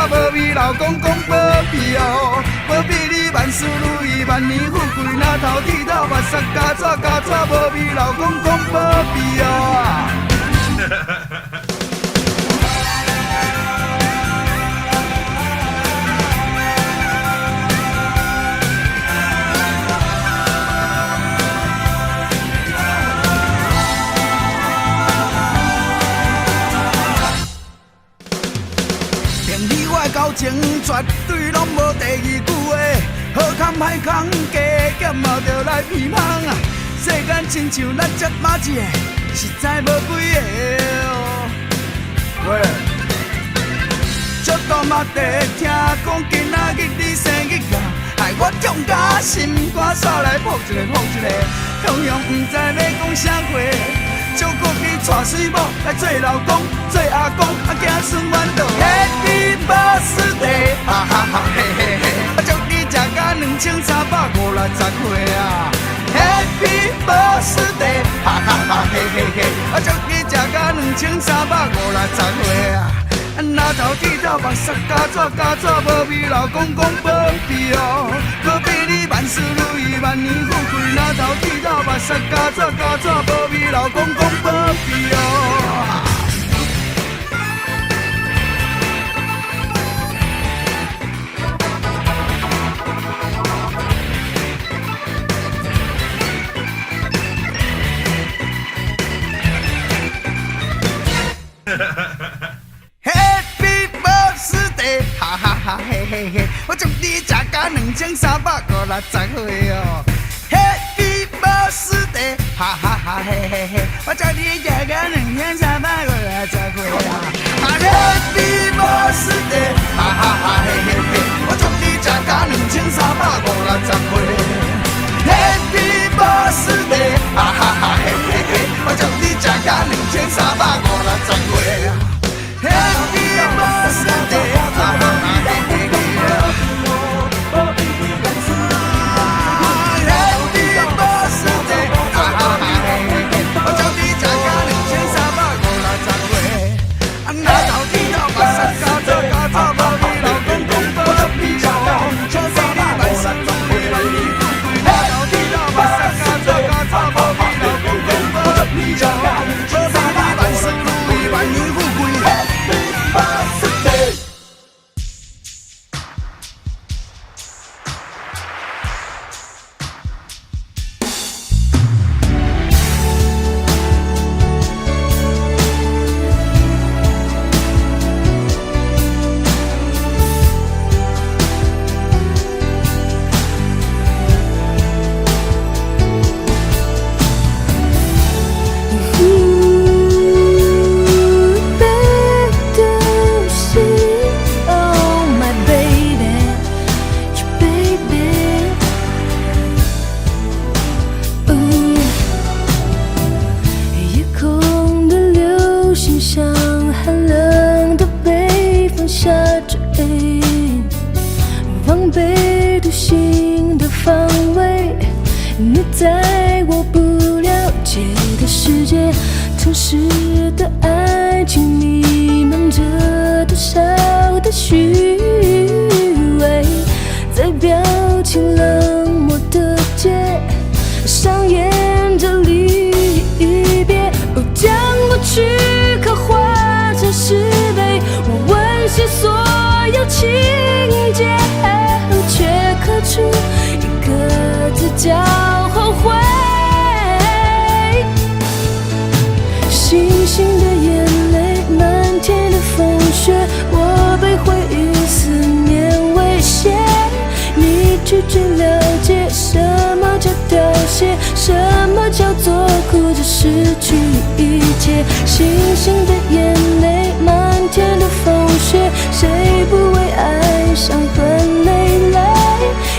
无味，老公讲保庇哦，保庇你万事如意，万年富贵。那头剃头目屎加纸无味，老公讲保庇哦。交情绝对拢无第二句话，好康歹康加减嘛着来偏芳啊！世间亲像咱这马子的，实在无几个哦。喂，足多嘛地听讲今仔日你生日啊，害我痛甲心肝煞来扑一个扑一个，雄雄毋知要讲啥话。祝福你娶水某来做老公，做阿公，子孙满堂。Happy birthday， 哈哈哈嘿嘿嘿！我祝你食甲2350岁啊 Happy birthday， 哈哈哈嘿嘿嘿，我祝你食到2350岁啊！哪头剃头目屎加纸，无味老公公保庇哦，搁祝你万事如意，万年富贵。哪头剃头目屎加纸，无味老公公保庇哦。Happy birthday， 哈哈哈嘿嘿嘿，我祝你食到2350岁哦。Happy birthday， 哈哈哈嘿嘿嘿，我祝你食到2350岁啊。Happy birthday， 哈哈哈嘿嘿嘿，我祝你食到2350岁。Happy birthday， 哈哈哈嘿嘿嘿，我祝你食到2350岁啊。Happy birthday， 哈哈哈嘿嘿嘿。Happy birthday， 哈哈哈嘿嘿嘿，我祝你食到2350岁。哪头剃头目屎加纸，无味老公公保庇哦，祝你万事如意，万年富贵。哪头剃头目屎加纸，无味老公公保庇哦，祝你万事如意，万年富贵。在我不了解的世界，城市的爱情弥漫着多少的虚伪，在表情冷漠的街上演着离别，将过去刻画成石碑，我温习所有情节，却刻出一个字叫后悔。星星的眼泪，漫天的风雪，我被回忆思念威胁。你拒绝了解什么叫凋谢，什么叫做哭着失去一切。星星的眼泪，漫天的风雪，谁不为爱伤痕累累？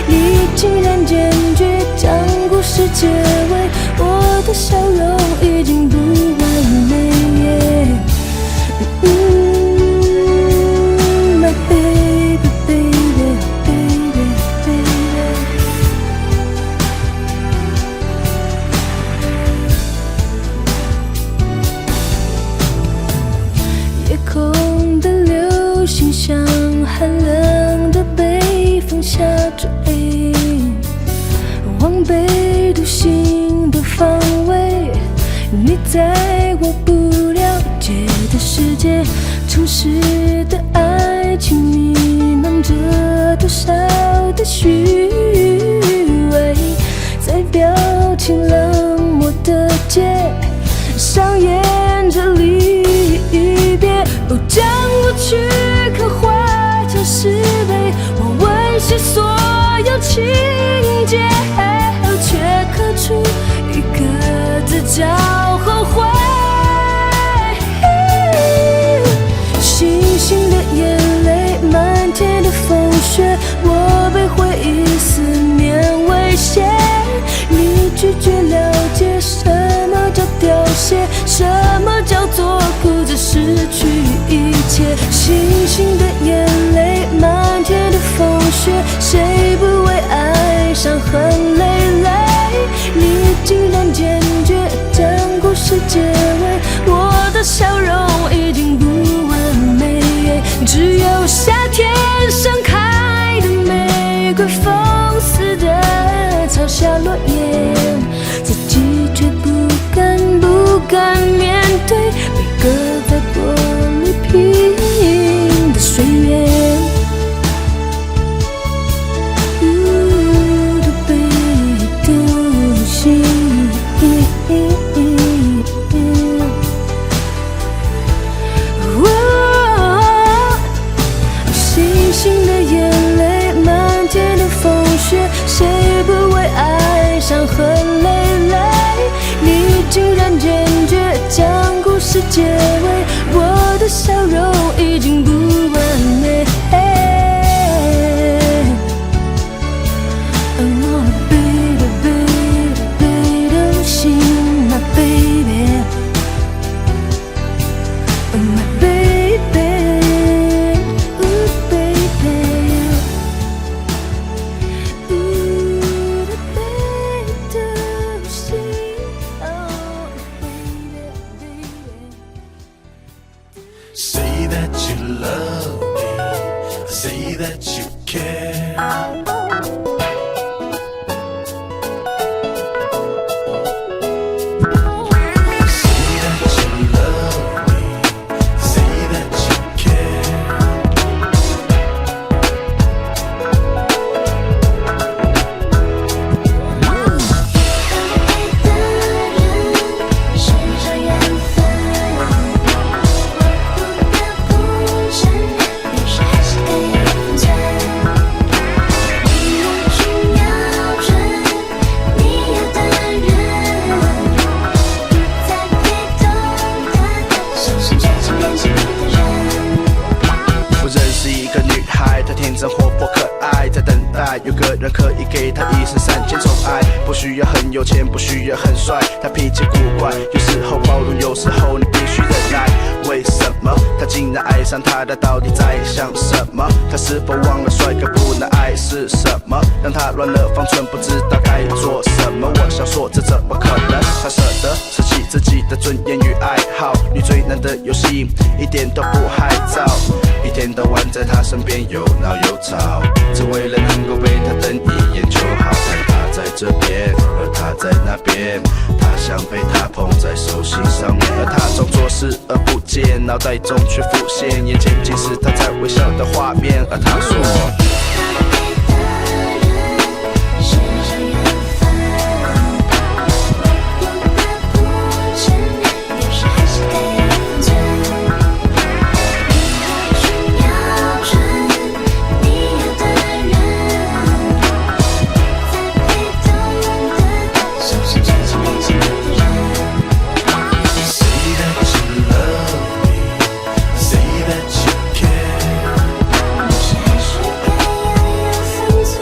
你竟然坚决将故事结尾，我的笑容已经不完美。My baby, baby, baby, baby。夜空的流星像寒冷的北风下坠，往北独行的方位。你在我不了解的世界，城市的爱情弥漫着多少的虚伪，在表情冷漠的街上演着离别，将过去刻画成石碑，我温习所有情节，却刻出一个字叫后悔。星星的眼泪，漫天的风雪，我被回忆思念威胁。你拒绝了解什么叫凋谢，什么叫做哭着失去一切。星星的眼泪，漫天的风雪，谁不为爱伤痕累累？你是结尾，我的笑容已经不完美。I wanna be the she my baby, my baby, ooh baby, ooh the baby she, oh baby, baby. Say that you love me, say that you care. Say that you love me, say that you care. 是这缘分，我不得不承认，有时还是可以分寸。你要去瞄准你要的人，不再被动的手是最近变成你的人。我认识一个女孩，她天真活泼可爱，在等待有个人可以给她一生3千宠爱，不需要很有钱，不需要很帅，她脾气古怪，有时候包容，有时候你必须忍耐。为什么她竟然爱上他？她到底在想什么？她是否忘了帅哥不能爱是什么？让她乱了方寸，不知道该做什么。我想说，这怎么可能？她舍得舍弃自己的尊严与爱好，你最难的游戏一点都不害臊，一天到晚在她身边有闹有吵，只为了能够被她瞪一眼就好。看她在这边，而她在那边，她想被她捧在手心上面，而她装作视而不见，脑袋中却浮现眼前尽是她在微笑的画面，而她说。是这缘分，我不得不承认，有时还是可以分寸。你要去瞄准你要的人，不再被动的手是最近变成你的人。Say that you love me, say that you care. 有时还是该要有分寸，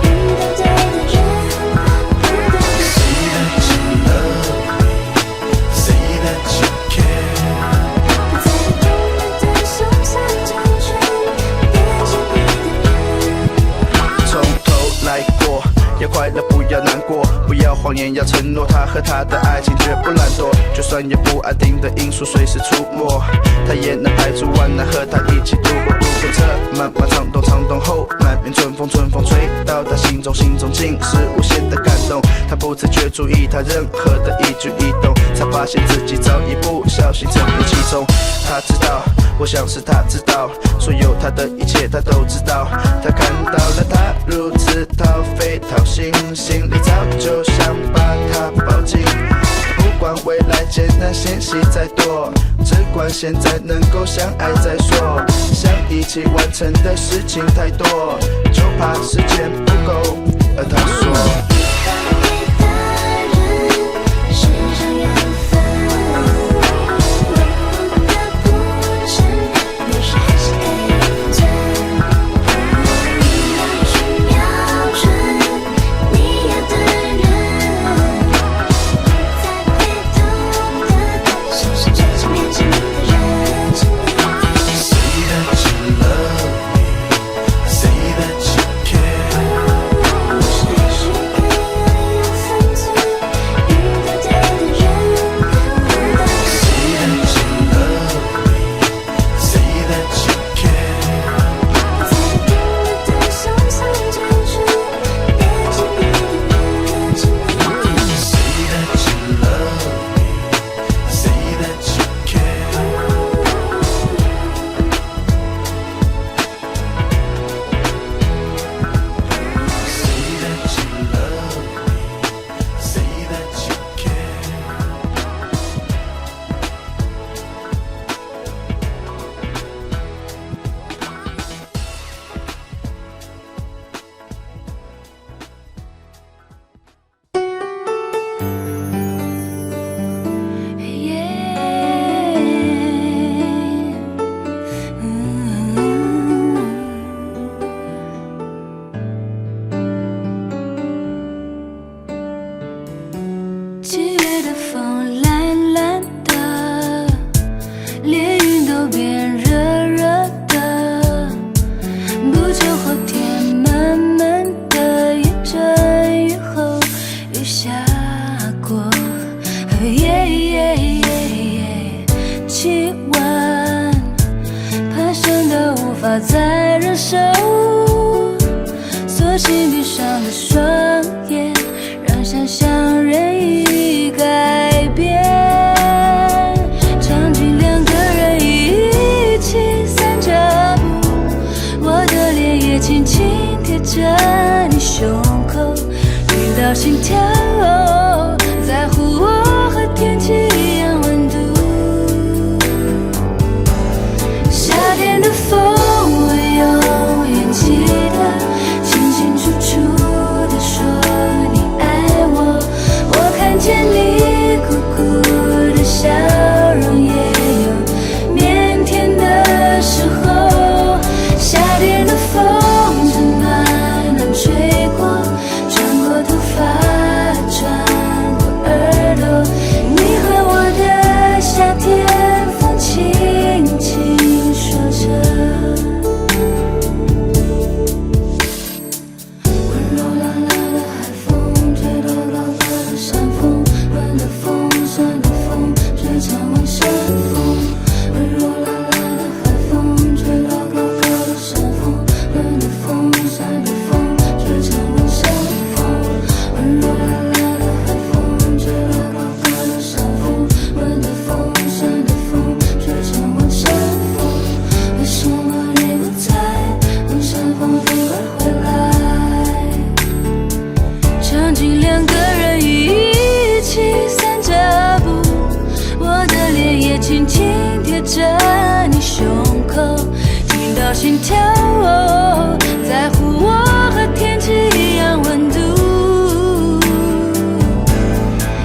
遇到对的人，不得不 Say that you love me, say that you care. 不再被动的手上周全，变成你的人。从头来过，要快乐不要难过，不要谎言要承诺，他和他的爱情绝不懒惰，就算有不安定的因素随时出没，他也能排除万难和他一起度过。路过这漫漫长冬，长冬后难免春风吹到他心中，心中尽是无限的感动。他不自觉注意他任何的一举一动，才发现自己早已不小心沉溺其中。他知道，我想是他知道，所有他的一切他都知道。他看到了他如此掏肺掏心，心里早就想把他抱紧。不管未来艰难险险再多，只管现在能够相爱再说。想一起完成的事情太多，就怕时间不够。而他说。对的人是这缘分，我不得不承认，有时还是可以分寸。你要去瞄准你要的人，不再被动的手是最近变成你的人。Say that you love me, say that you care. 有时还是该变热热的，不久后天慢慢的沿着雨后雨下过，气温攀升到无法再忍受，索性闭上了双眼，让想象任意改变。场景两个人一起散着步，我的脸也轻轻贴着你胸口，听到心跳，在乎我和天气一样温度。夏天的风我永远记得，清清楚楚地说你爱我，我看见你苦苦的笑容，也有腼腆的时候。夏天的风正暖暖吹过，穿过头发，穿过耳朵，你和我的夏天风轻轻说着。温柔辣辣的海风，吹到高高的山峰，暖的风，山的风，吹成晚山风。温柔辣辣的海风，吹到高高的山峰，暖的风，山的风，吹成晚山风。温柔辣辣的海风，吹到高高的山峰，暖的风，山的风，吹成晚山风。为什么你不在晚山风里而回来？场景两个人一起散着步，我的脸也轻轻贴着你胸口，听到心跳，在乎我和天气一样温度。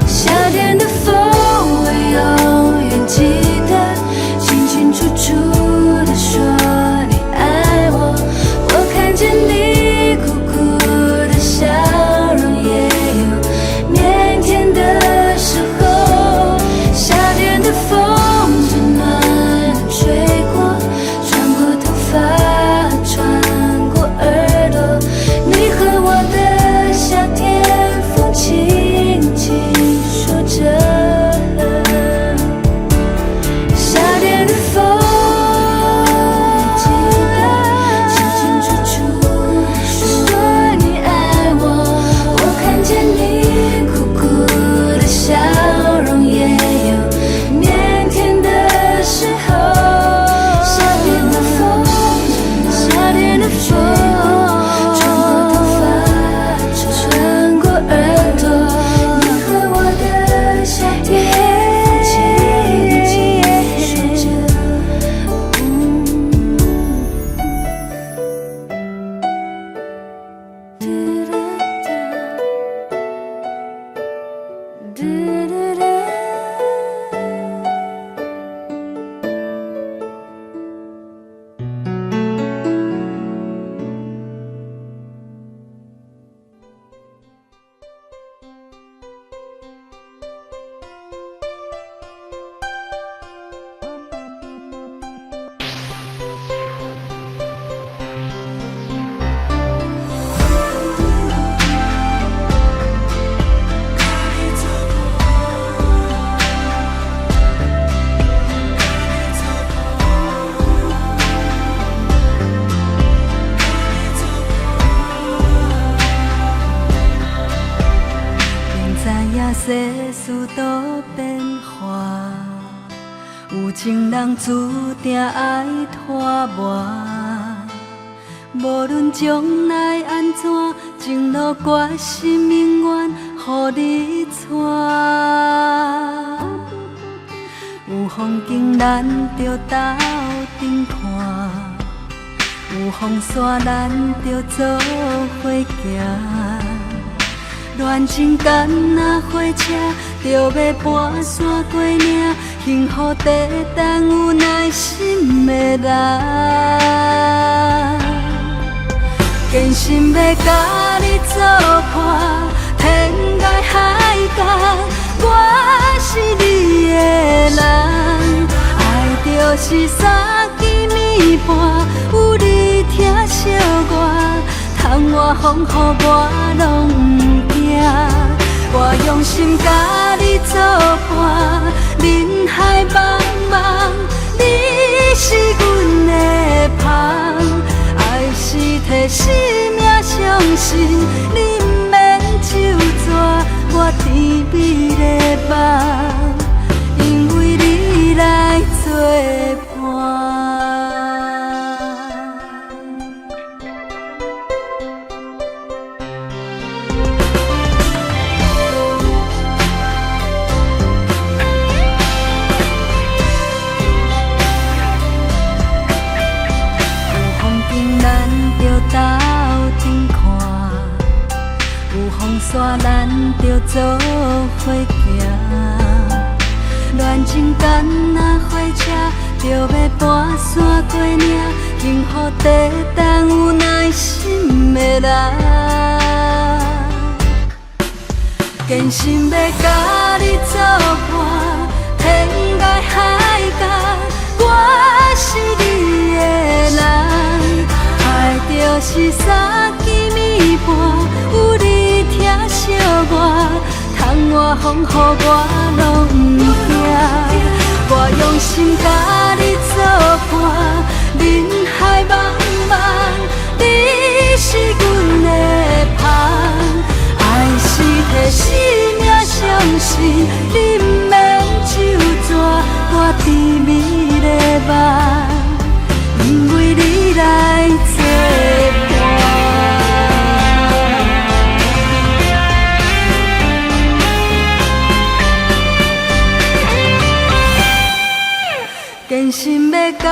夏天的风我永远记得，清清楚楚地说你爱我，我看见你苦苦的笑容，也有腼腆的时候。夏天的风正暖暖吹过，穿过头发，穿过耳朵，你和我的夏天风轻轻说着。夏天的风记得，清清楚楚说你爱我，我看见你苦苦的笑容，也有腼腆的时候。夏天的风，夏天的风，穿过头发，穿过耳朵，你和我的夏天轻轻说着。世事多变化，有情人注定爱拖磨。无论将来安怎，情路决心命运予你带。有风景咱着斗阵看，有风沙咱着做伙行。恋情敢若火车，着要跋山过岭，幸福地等有耐心的人。坚心要甲你作伴，天涯海角，我是你的人。爱着就是三更暝半，有你疼惜我，窗外风雨我拢不惊。我用心甲你作伴，人海茫茫，你是阮的旁。爱是替生命相信，你不免就绝，我甜蜜的梦，因为你来作伴。斗阵看，有风沙咱着做伙行。恋情干若火车，着要跋山过岭，幸福地等有耐心的人。坚心要甲你作伴，天涯海角，我是你的人。爱就是三更暝半，有你疼惜我，窗外风雨我拢不惊。我用心甲你作伴，人海茫茫，你是阮的旁。爱是替生命相信，你不免就绝，我甜蜜的梦，因为你来作伴。坚心要甲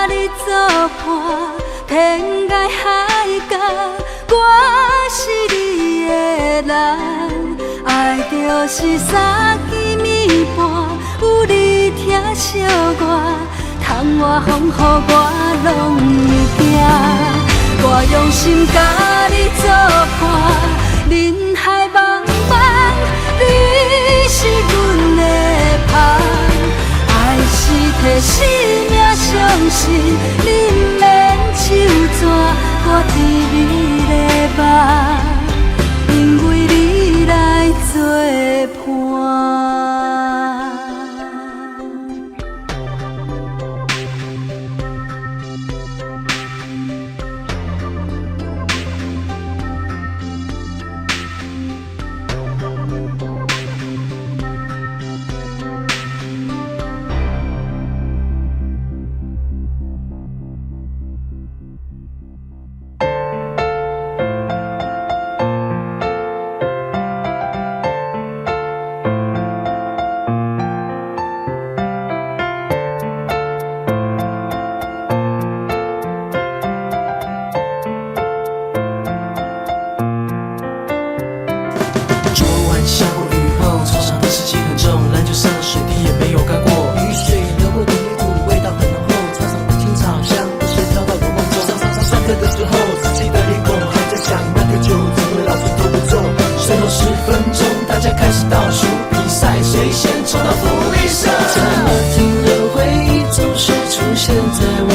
你作伴，天涯海角，我是你的人。爱就是三更暝半，有你疼惜我，窗外风雨我拢不惊。我用心甲你作伴，人海茫茫，你是阮的旁。爱是替生命相信，你不免就绝，我甜蜜的梦，因为你来作伴。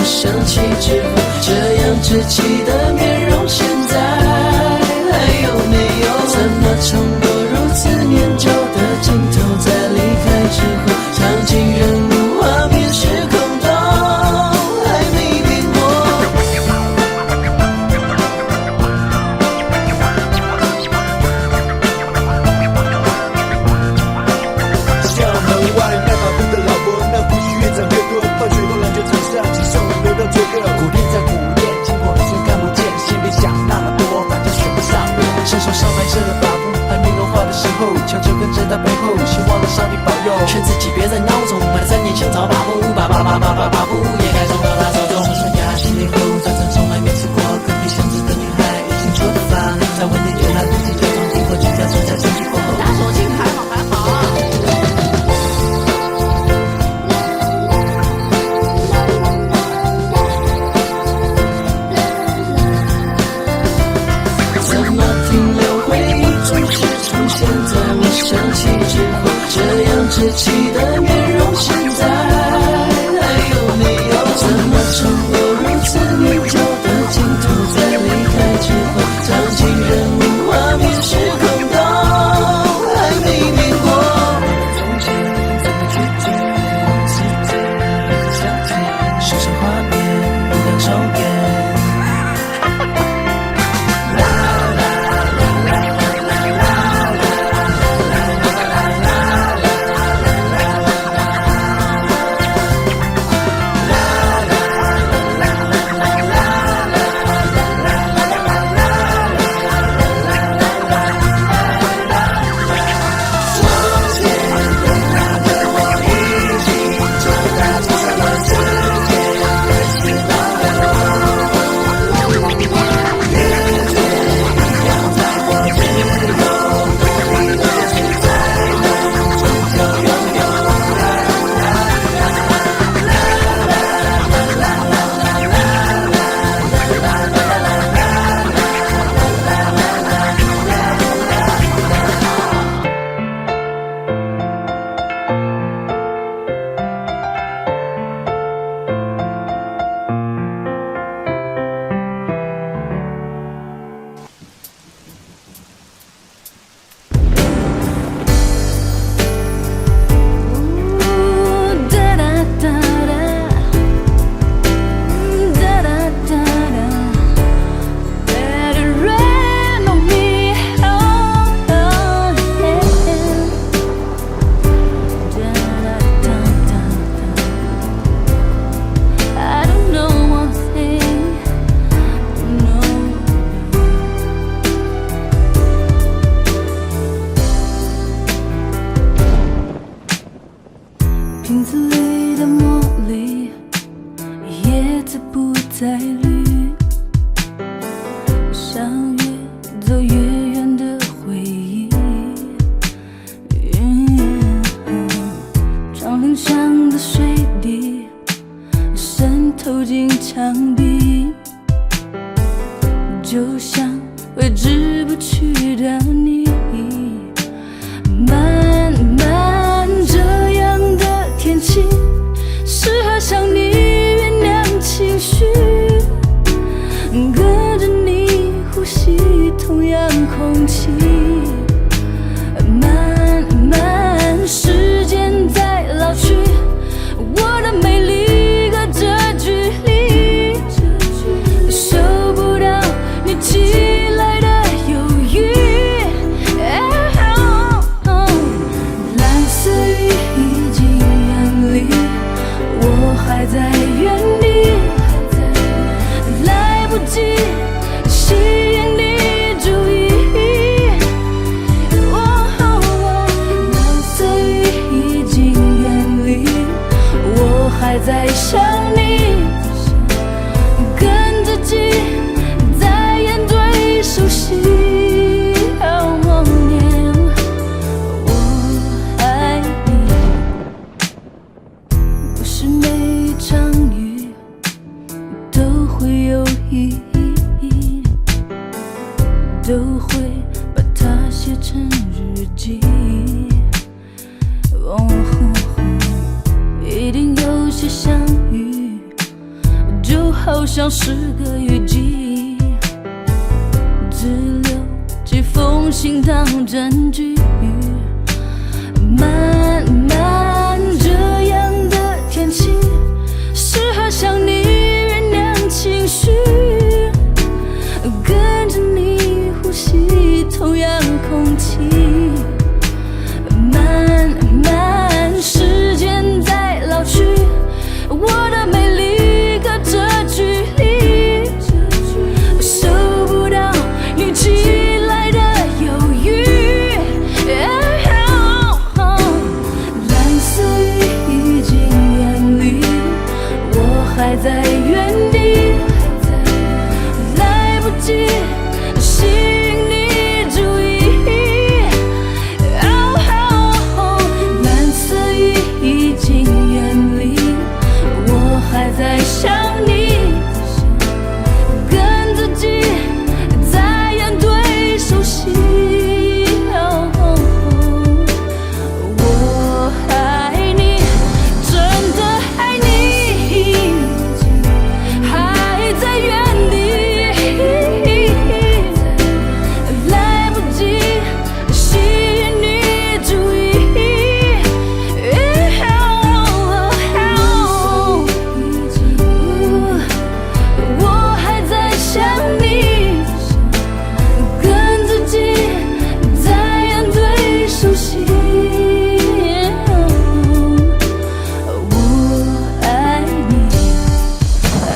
想起之后，这样稚气的面容，现在还有没有？怎么重播如此念旧的镜头，在离开之后，场景人物画面时空都还没变过。校门外那打工的老伯，那胡须越长越多，放学后篮球场上起送流到这个苦练在苦练，经过的看不见，先别想那么多，反正选不上我。伸手上白色的发布，还没融化的时候，强求跟在他背后，希望能上帝保佑，劝自己别再孬种，买了3年想找把布，把布也该送到他手中。刷牙洗脸后，早餐从来没吃过，隔壁巷子的女孩已经做的饭，在外面对他自己假装听过去家住在城区过后，他说情还好。想起之后，这样稚气的面容，现在还有没有？叶子不再绿，像越走越远的回忆。窗棂上的水滴渗透进墙壁，就像挥之不去的你。慢慢这样的天气，适合向你原谅情绪，跟着你呼吸同样空气。慢慢时间在老去，我的美丽隔着距离，收不到你寄来的犹豫。蓝色雨已经远离，我还在原地，来不及吸引你注意。蓝色雨已经远离，我还在想你，跟自己在演对手戏。我爱你，不是每一场雨都会有意义，都会把它写成日记。一定有些相遇，就好像是个雨季，只留几封信当证据。慢慢这样的天气，适合向你原谅情绪，跟着你呼吸同样空气。慢慢时间在老去，我的美丽隔着距离，收不到你寄来的犹豫。蓝色雨已经远离，我还在原地，来不及吸引你注意。蓝色雨已经远离，我还在想你，跟自己在演对手戏。我爱你，真的爱你，还在原地，来不及吸引你注意。我还在想你，跟自己在演对手戏。我爱你，爱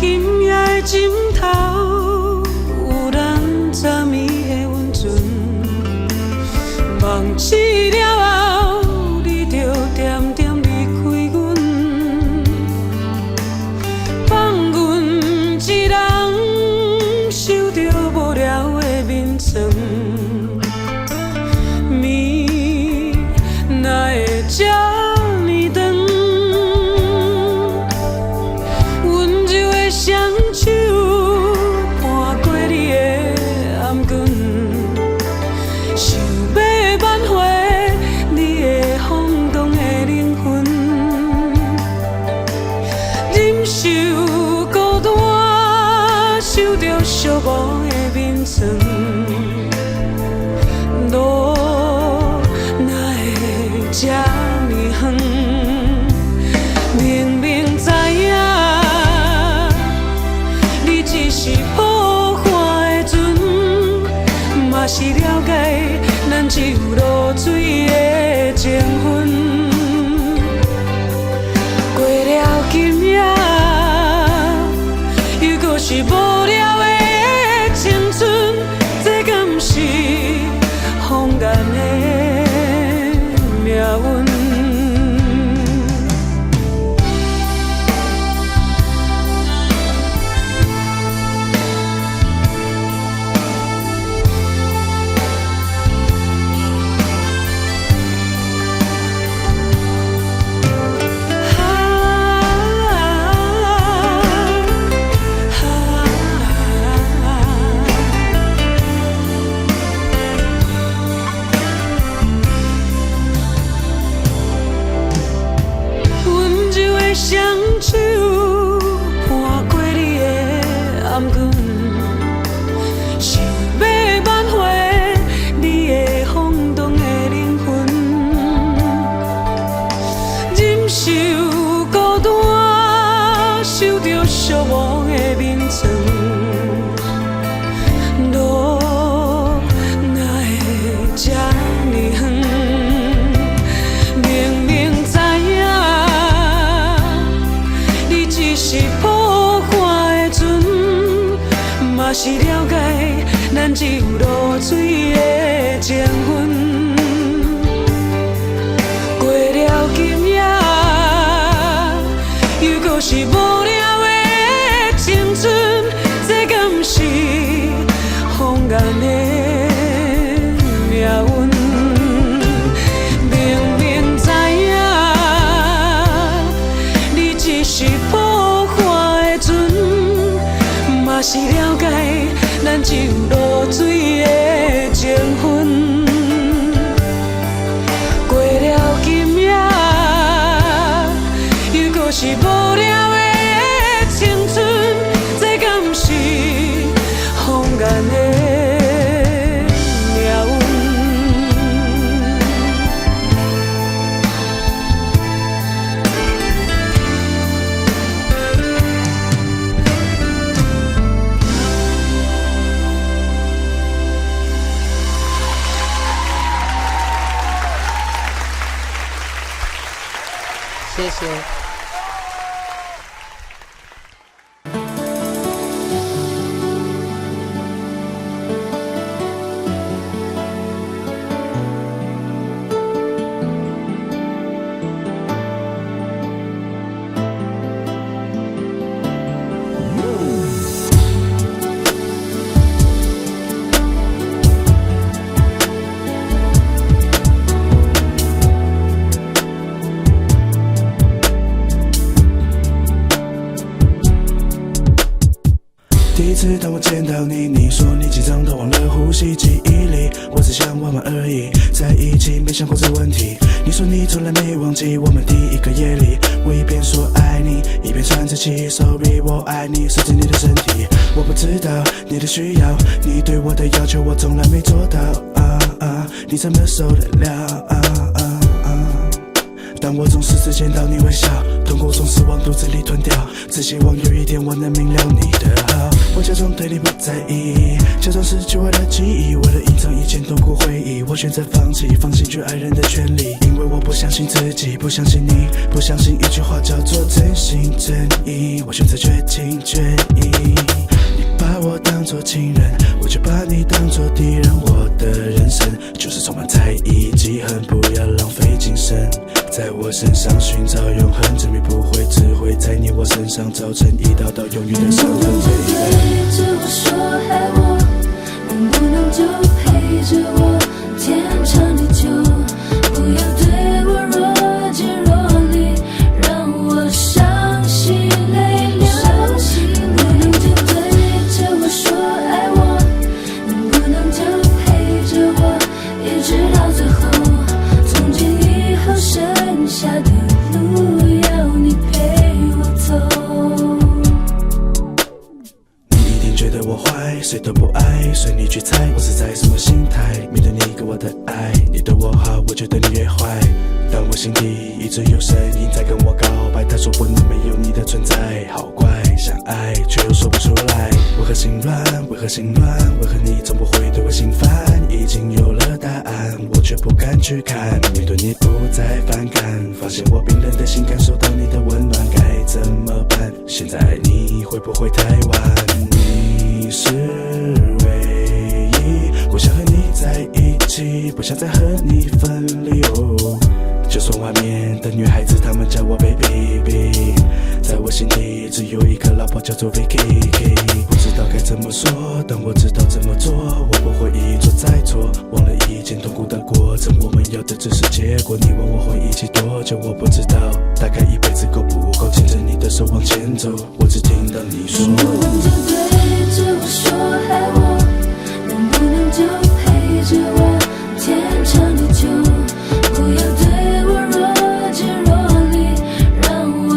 今夜的枕头有咱昨暝的温存，梦醒了后，你就点点离开阮，放阮一人受着无聊的眠床，暝哪会这呢长？阮就会双手伴过你的颔棍，想要挽回的双手伴过你的颔裙，想要挽回你的晃动的灵魂，忍受孤单，受着寂寞的眠床。路哪会这呢远？明明知影，你只是破坏的船，嘛是了解咱只有落水的情分。过了今夜，又搁是无聊的青春，这敢不是风眼的命运？明明知影，你只是破坏的船，嘛是了解咱只有落水的情分。过了今夜，又搁是无聊的青春，这敢不是风眼的命运？谢谢。第一次当我见到你，你说你紧张到忘了呼吸，记忆里我只想玩玩而已，在一起没想过这问题。你说你从来没忘记我们第一个夜里，我一边说爱你，一边喘着气。Sorry， 我爱你，涉及你的身体，我不知道你的需要，你对我的要求我从来没做到你怎么受得了但我总是只见到你微笑，痛苦总是往肚子里吞掉，只希望有一天我能明了你的好。我假装对你不在意，假装失去我的记忆，为了隐藏以前痛苦回忆，我选择放弃，放弃去爱人的权利，因为我不相信自己，不相信你，不相信一句话叫做真心真意，我选择绝情绝义。你把我当作情人，我却把你当作敌人，我的人生就是充满猜疑记恨，不要浪费精神在我身上寻找永恒，证明不会，只会在你我身上造成一道道永远的伤痕。对着我说爱我，能不能就陪着我天长地久？不要对我若即若离，让我伤心泪流。不能就对着我说爱我，能不能就陪着我一直到最后？从今以后剩下的路要你陪我走。你一定觉得我坏，谁都不爱，随你去猜我是在什么心态。面对你给我的爱，你对我好，我觉得你越坏。但我心底一直有声音在跟我告白，他说不能没有你的存在，好怪，想爱却又说不出来。为何心乱？为何心乱？为何你总不会对我心烦？已经有了答案，我却不敢去看。面对你不再反感，发现我冰冷的心感受到你的温暖，该怎么办？现在你会不会太晚？你是唯一，我想和你在一起，不想再和你分离。就算外面的女孩子她们叫我 baby， 在我心底只有一个老婆叫做 Vicky。 不知道该怎么说，但我知道怎么做，我不会一错再错，忘了以前痛苦的过程，我们要的只是结果。你问我会一起多久，我不知道，大概一辈子够不够牵着你的手往前走，我只听到你说能不能就对着我说爱我，能不能就陪着我天长地久？不要对我若即若离，让我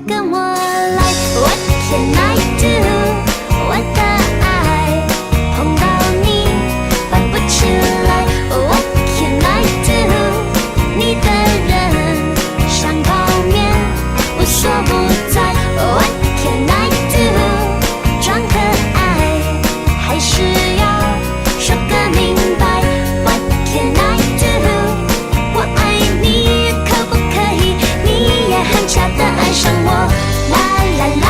跟我来。What can I do？ 我的爱碰到你摆不起来。What can I do？ 你的人像泡面，无所不在。What can I do？ 装可爱还是要说个明白。What can I do？ 我爱你，可不可以？你也很恰的爱上我。啦啦啦。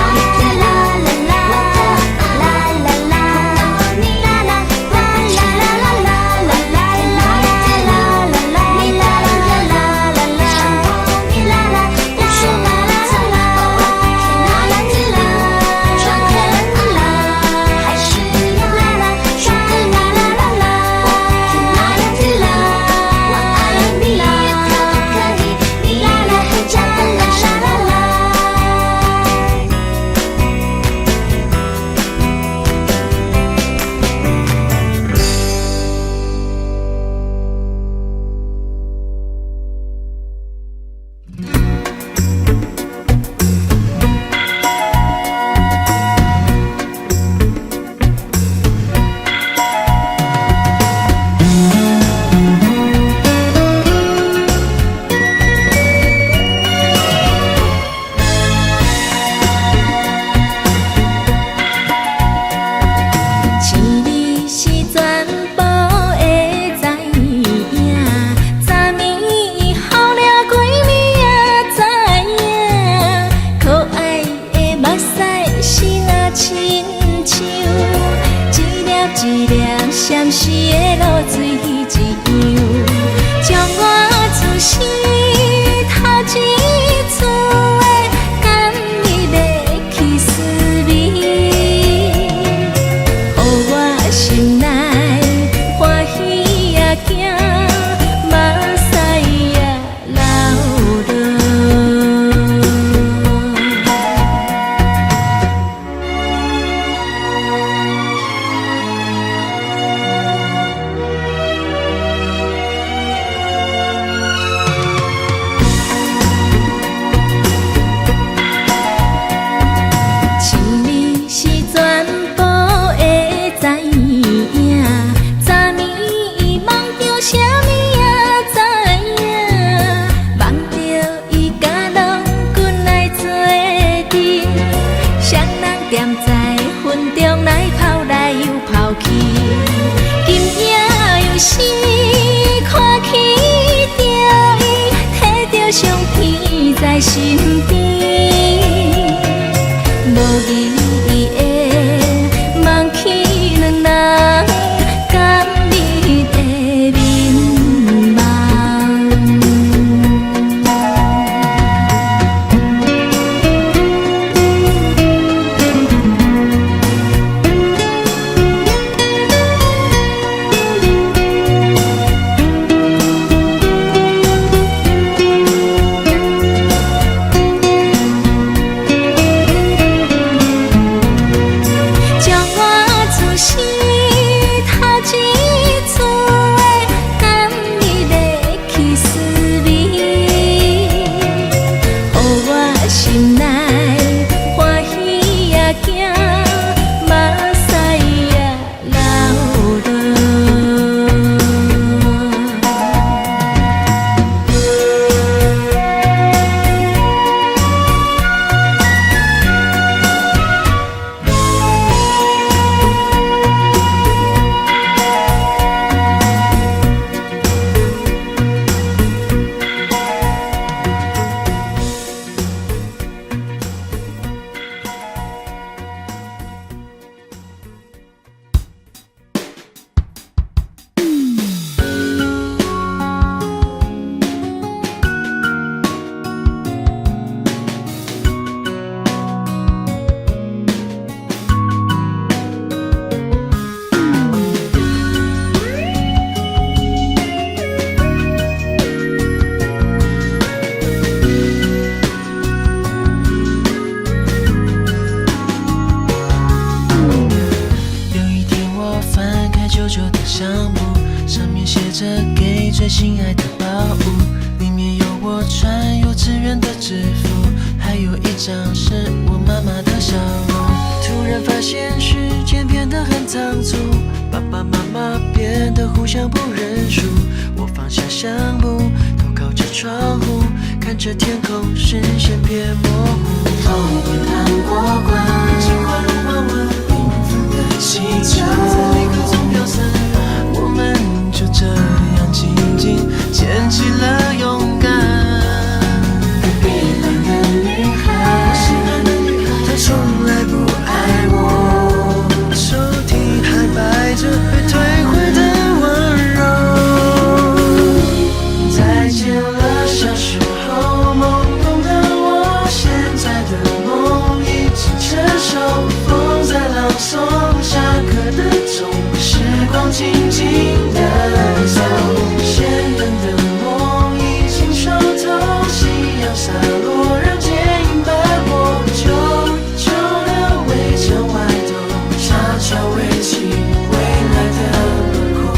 最心爱的宝物，里面有我穿幼稚园的制服，还有一张是我妈妈的笑容。突然发现时间变得很仓促，爸爸妈妈变得互相不认输。我放下相簿，头靠着窗户，看着天空，视线变模糊。头顶糖果罐，金花如花纹，缤纷的气球在立刻中飘散。我们就这样静静牵起了勇敢。隔壁班的女孩，我喜欢的女孩，她从来不爱我。抽屉还摆着被退回的温柔。再见了小时候懵懂的我，现在的梦已经成熟。风在朗诵下课的钟，时光静静地走。咸淡的梦已经熟透，夕阳洒落让剪影斑驳。旧旧的围墙外头，悄悄围起未来的轮廓。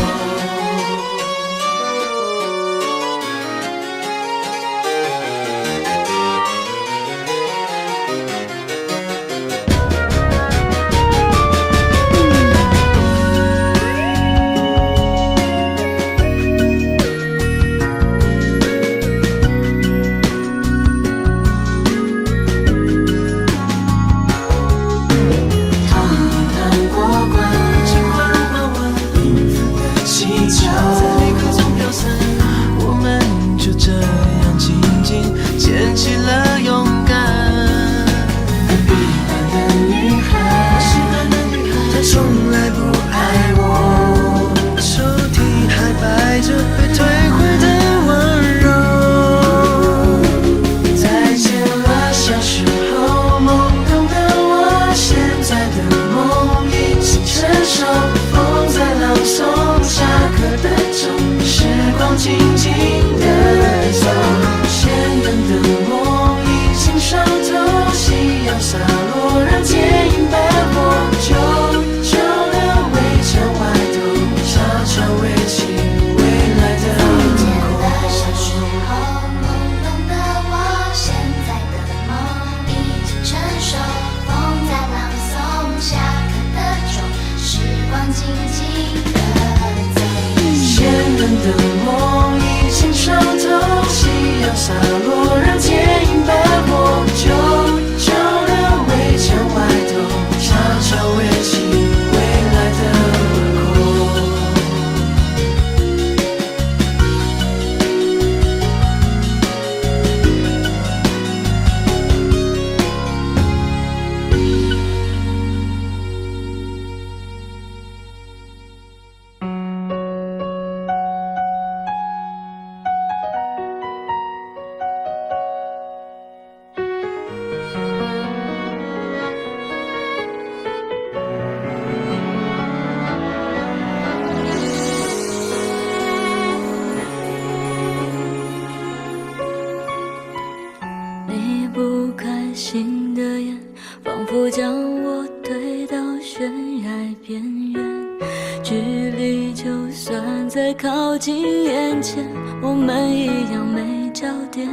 靠近眼前，我们一样没焦点。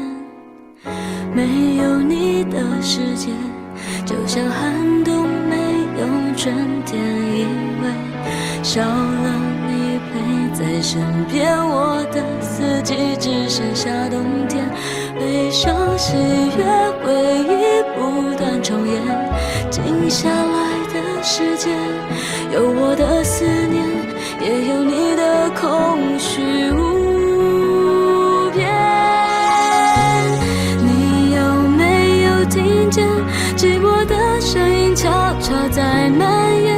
没有你的世界，就像寒冬没有春天。以为少了你陪在身边，我的四季只剩下冬天。悲伤、喜悦、回忆不断重演，静下来的时间，有我的思念，也有你的空虚无边。你有没有听见寂寞的声音悄悄在蔓延？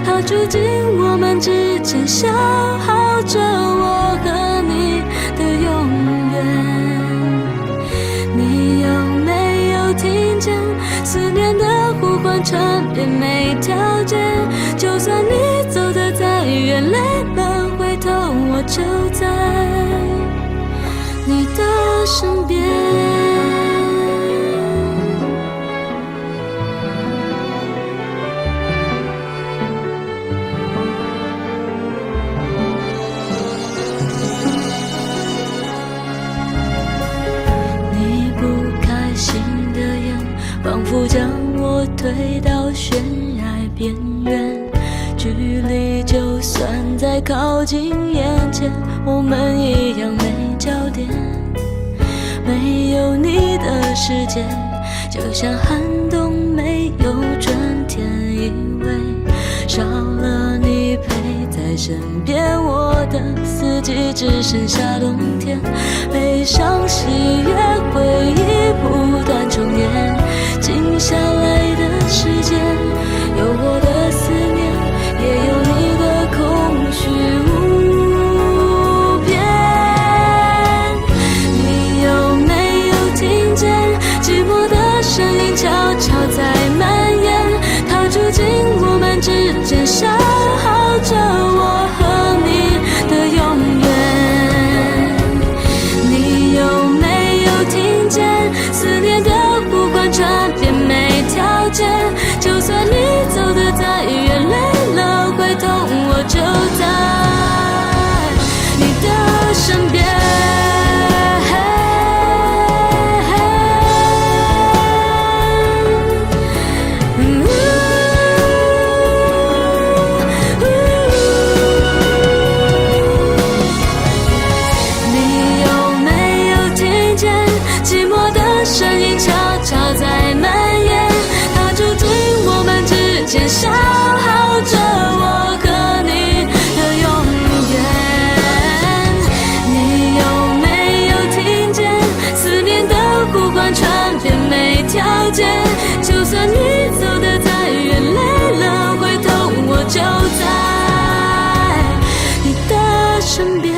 它住进我们之间，消耗着我和你的永远。你有没有听见思念的呼唤，传遍每条街？就算你走得再远，累了回头，我就在你的身边。你不开心的眼，仿佛将我推到悬崖边缘，距离就算再靠近眼前，我们一样没焦点。没有你的世界，就像寒冬没有春天，以为少了你陪在身边，我的四季只剩下冬天。悲伤喜悦回忆不断重演，静下来的时间，有我的思念，也有你的空虚无边。你有没有听见寂寞的声音悄悄在蔓延，它住进我们之间，消耗着我和你的永远。你有没有听见思念的呼唤传遍每条街，就算你走得再远，累了回头，我就在你的身边。你有没有听见寂寞的声音悄悄在蔓延，它住进我们之间，消耗着我和你的永远。你有没有听见思念的呼唤传遍每条街，就算你走得再远，累了回头，我就在你的身边。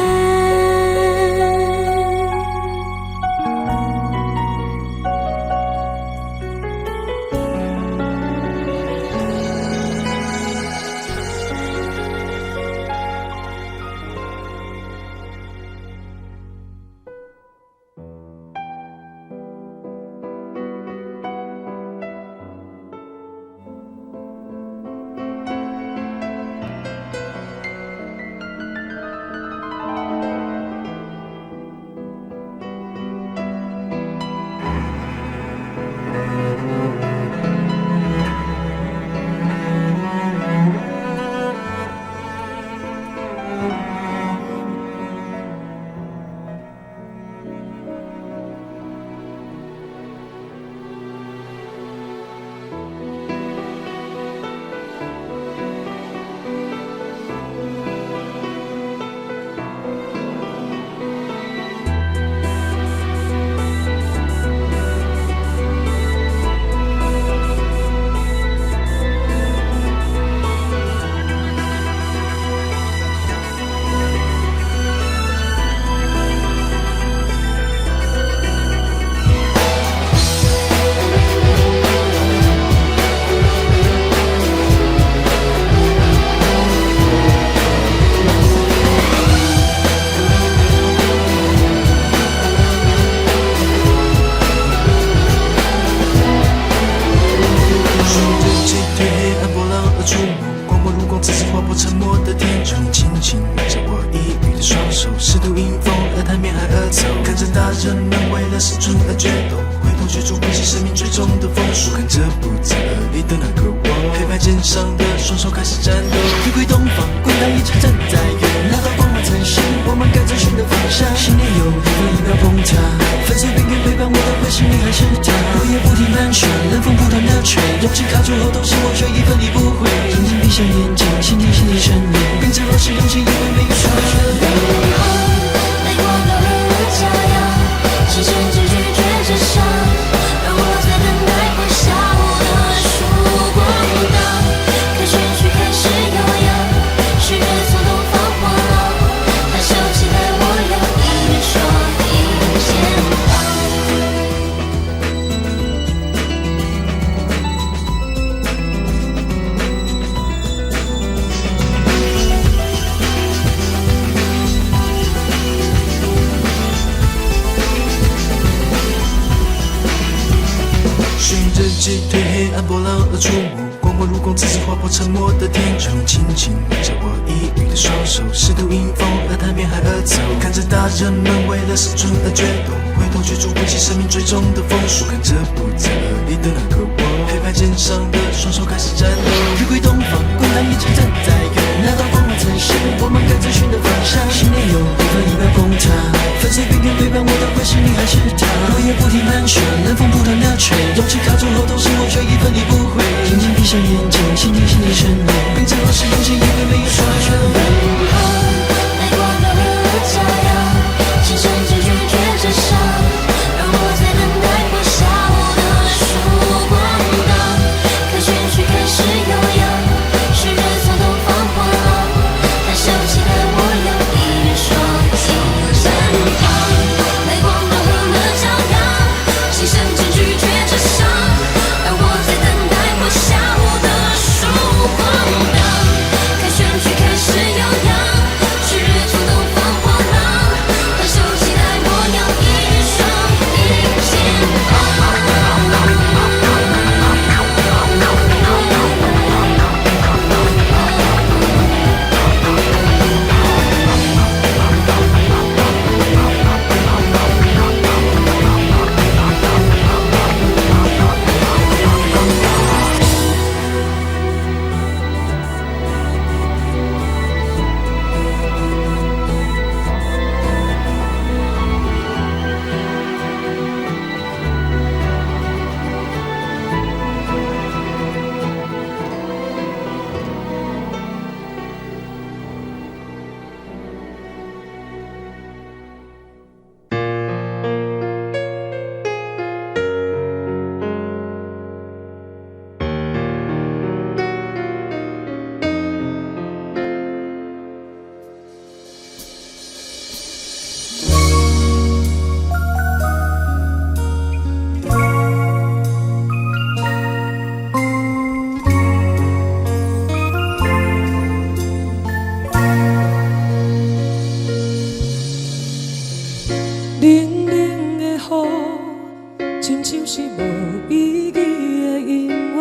人们为了生存而决斗，回头追逐不计生命最终的风速，看着不在里的那个我。上的双手开始战斗，日归东方，光亮一直正在远，那道光芒呈现，我们各自寻的方向。心里有一份一般风茶，粉碎冰天对半，我的会是你还是他？落叶不停盘旋，冷风不断的吹，勇气卡住后都是我，却一分离不回。轻轻闭上眼睛，倾听心里声音，并且我是用心，因为没有耍权。泪光的河照耀，心生直觉觉着伤，而我在等待破晓的曙光灯，看旋曲开始悠扬，是日从东方滑落，它收起来我有一双手身旁，泪光的河照耀，心生直觉着伤，而我在等待破晓的曙光灯，看旋曲开始悠扬，是日从东方滑落，它收起来我有一双肩膀。冷冷的雨，亲像是无意义的音乐，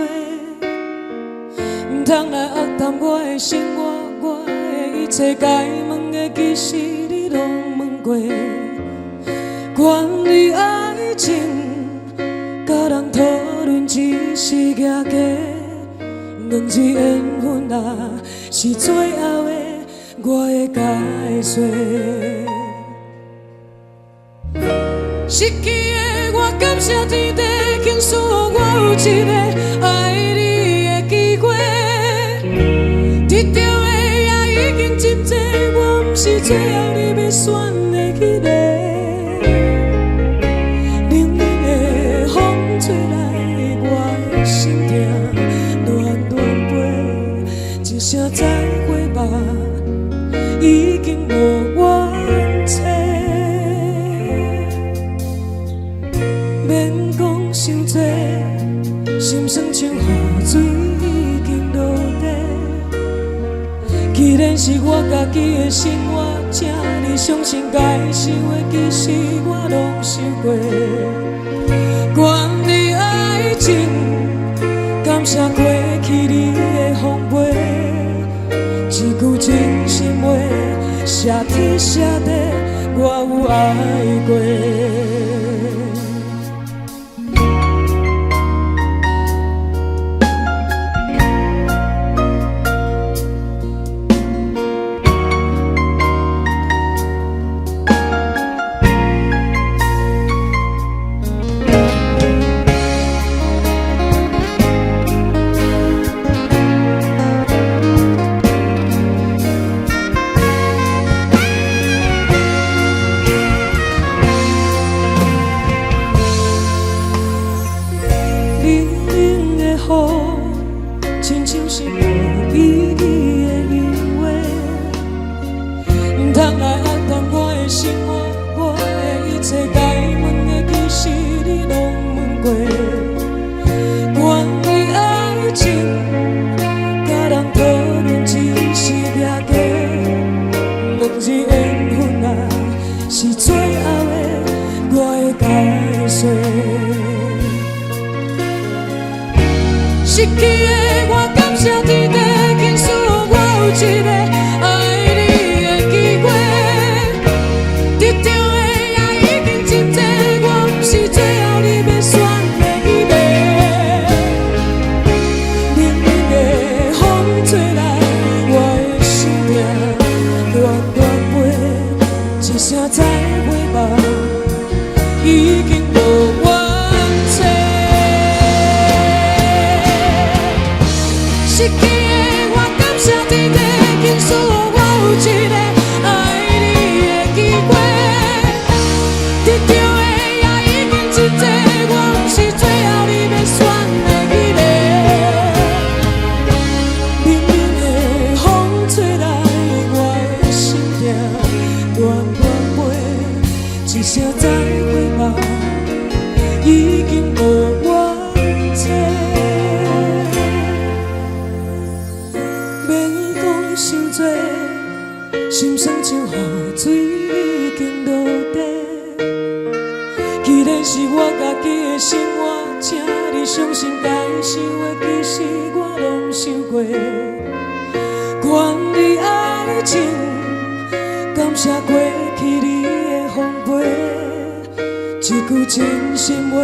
唔通来压淡我的生活，我的一切该问的，其实你拢问过。关于爱情，甲人讨论只是假假，两字缘分啊，是最后的我的解说。失去的我感谢天地，倾诉我有一个爱你的机会。得到的也已经真多，我不是最后你要选的迄个。冷冷的风吹来，我的心痛乱乱飞，一声再会吧，已经无缘切。免讲伤多，心酸像雨水已经落地。既然是我家己的生活，请你相信该受的，其实我拢受过。关于爱情，感谢过去你的奉陪，一句真心话，谢天谢地，我有爱过。亲像是无意义的音乐，唔通来压淡我的生活，我的一切该问的，其实你拢问过。关于爱情，甲人讨论只是假假，两字缘分啊，是最后的我的解说。失去的我感谢天地，倾诉我有一个爱你的机会。得到的也已经真多，我不是最后你要选的迄个。的其实我拢想过。关于爱情，感谢过去你的奉陪，一句真心话，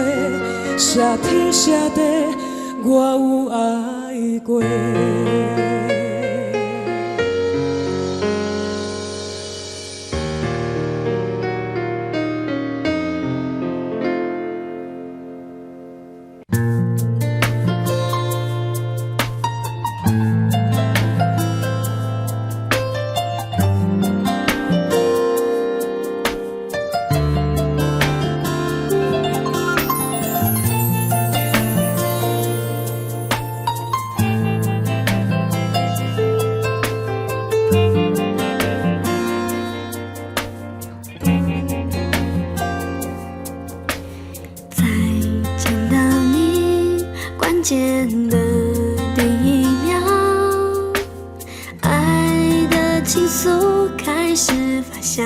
谢天谢地，我有爱过。见的第一秒，爱的情愫开始发酵，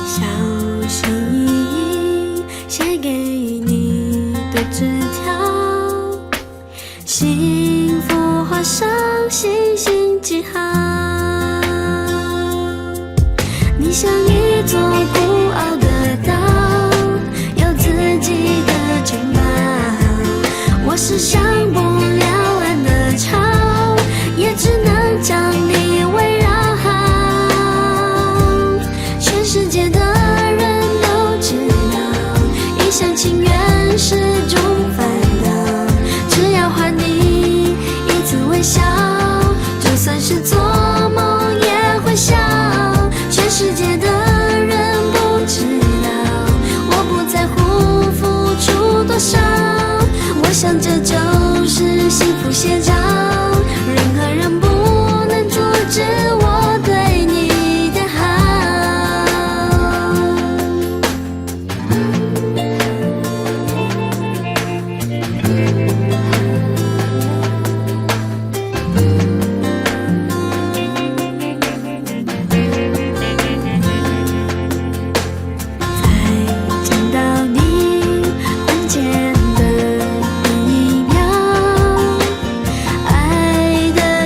小心翼翼写给你的纸条，幸福画上星星记号。你像一座孤傲的岛，有自己的城堡，我是上不了岸的潮，也只能将你围绕。全世界的人都知道，一厢情愿是种烦恼，只要换你一次微笑，就算是做梦也会笑。全世界的人不知道，我不在乎付出多少，我想这就是幸福写照，任何人不能阻止我对你的好。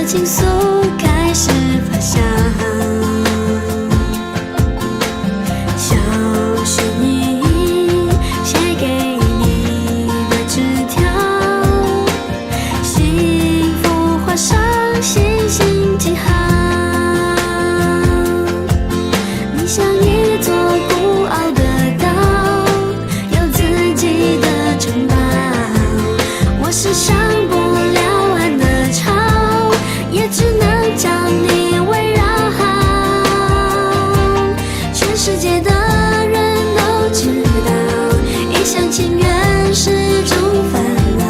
情愫开始发酵，小心翼翼写给你的纸条，幸福画上星星记号。你像一座孤傲的岛，有自己的城堡，我是上不了岸的潮，也只能将你围绕。全世界的人都知道，一厢情愿是种烦恼，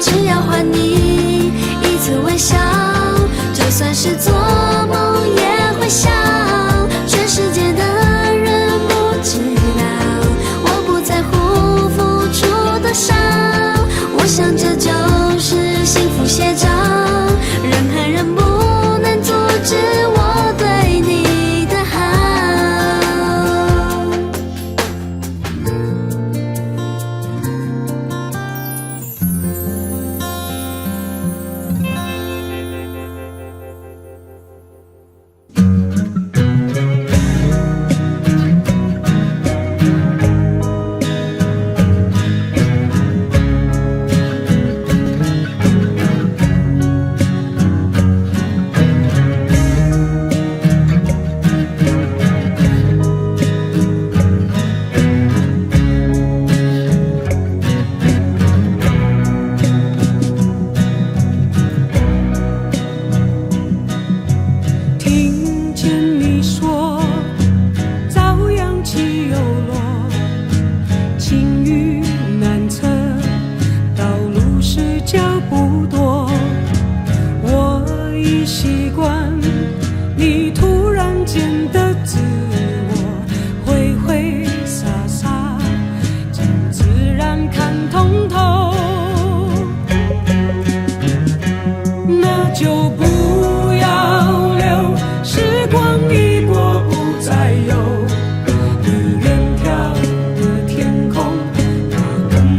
只要换你一次微笑，就算是做梦也会笑。全世界的人不知道，我不在乎付出多少，我想这就是幸福写照，任何人不能阻止我对你的好。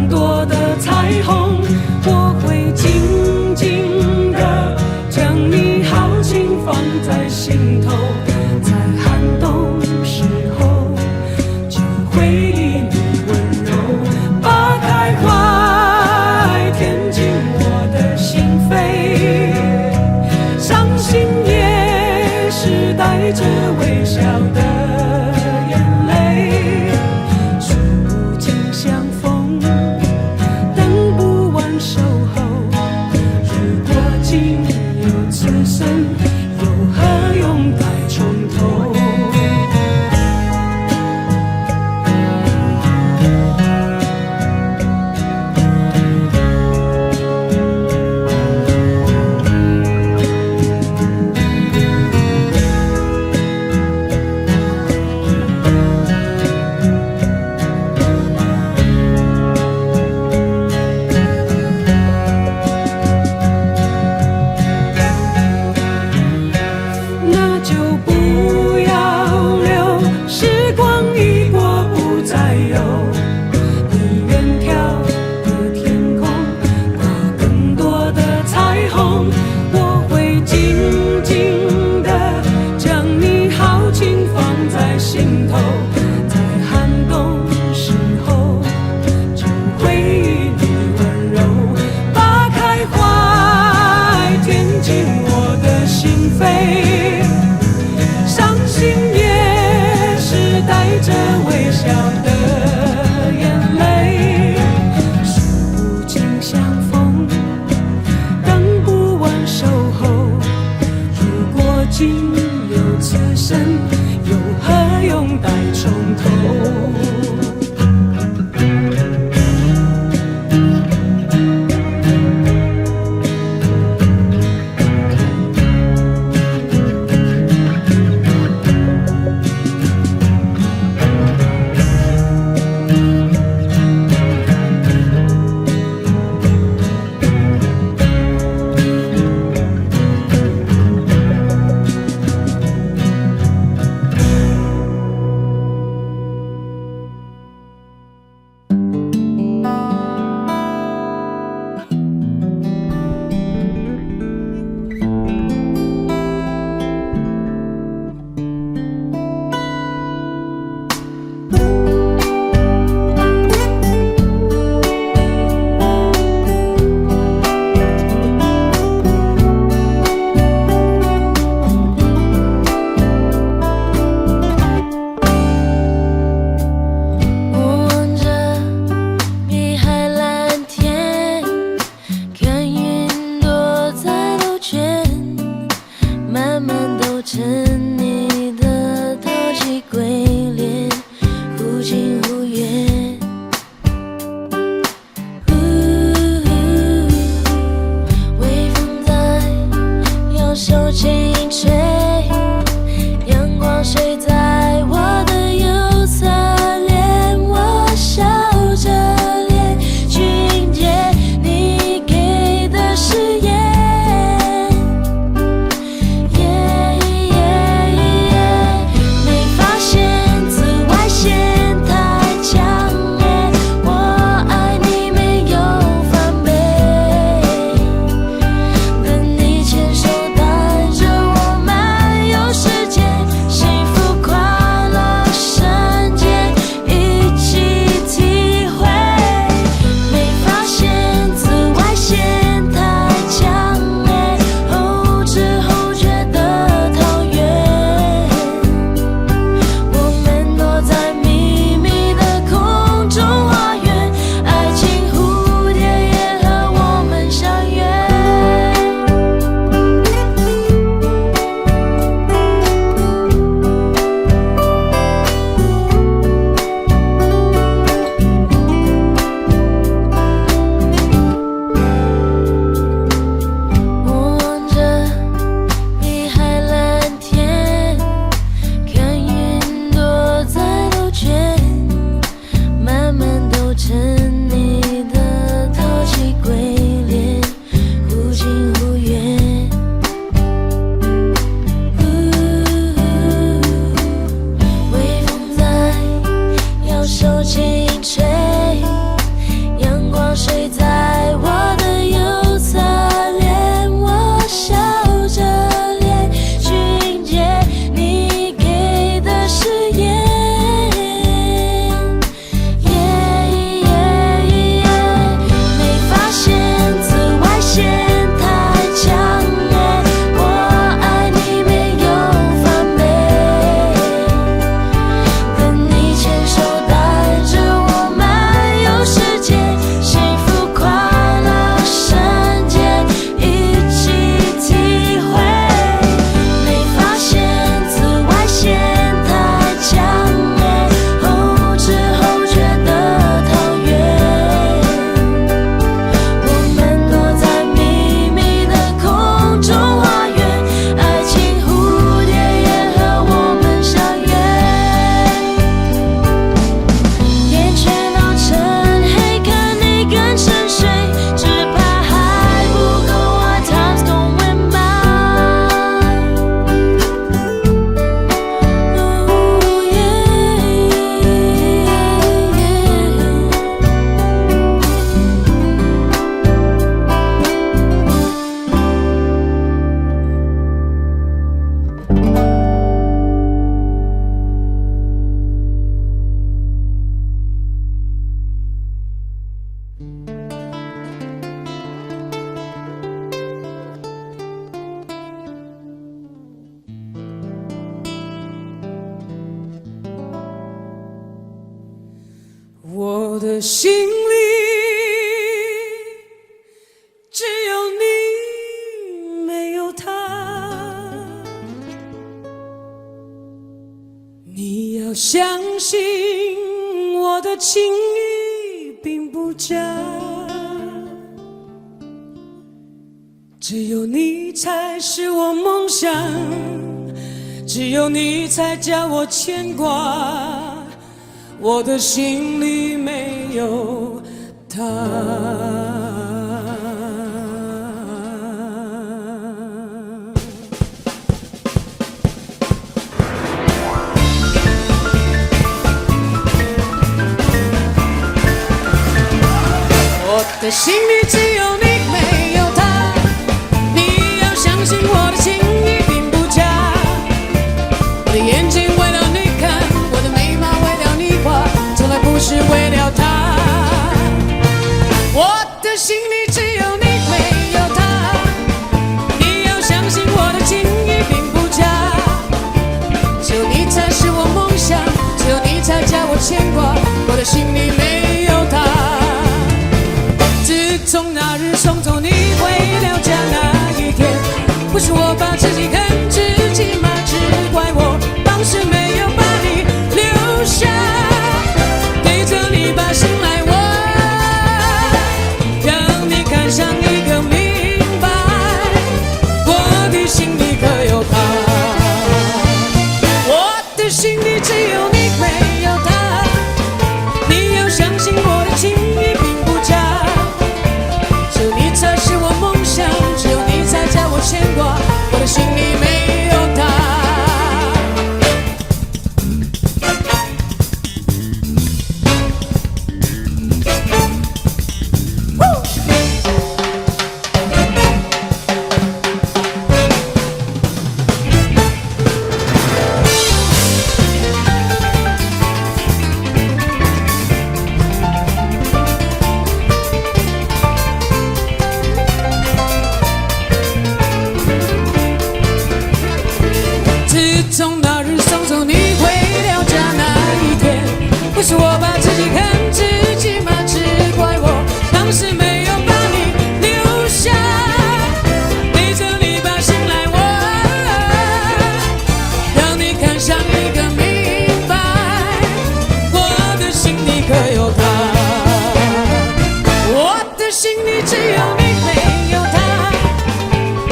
多的彩虹，我会静静地将你豪情放在心头，在寒冬时候就回忆你温柔，把开怀填进我的心扉，伤心也是带着微笑的眼泪，数不尽相逢，等不的心里只有你，没有他。你要相信我的情意并不假，只有你才是我梦想，只有你才叫我牵挂。我的心里没有他。我的心里只有你，没有他。你要相信我的情意并不假。我的眼睛为了你看，我的眉毛为了你画，从来不是为了他。我的心里只有你，没有他。你要相信我的情意并不假。只有你才是我梦想，只有你才叫我牵挂。我的心里没有他。自从那日送走你回了家那一天，不是我把自己恨自己吗？只怪我当时没有把你留下，对着你把心来问，让你看上一个明白，我的心里可有他？我的心里只有你，没有他。你要相信我的情意并不假，只有你才是我梦想，只有你才叫我牵挂。我的心里没有他。自从那日送走你回了家那一天，不是我把自己恨自己吗？只怪我当时没有把你留下，对着你把心来问，让你看上一个明白，我的心里可有他？我的心里只有你，没有他。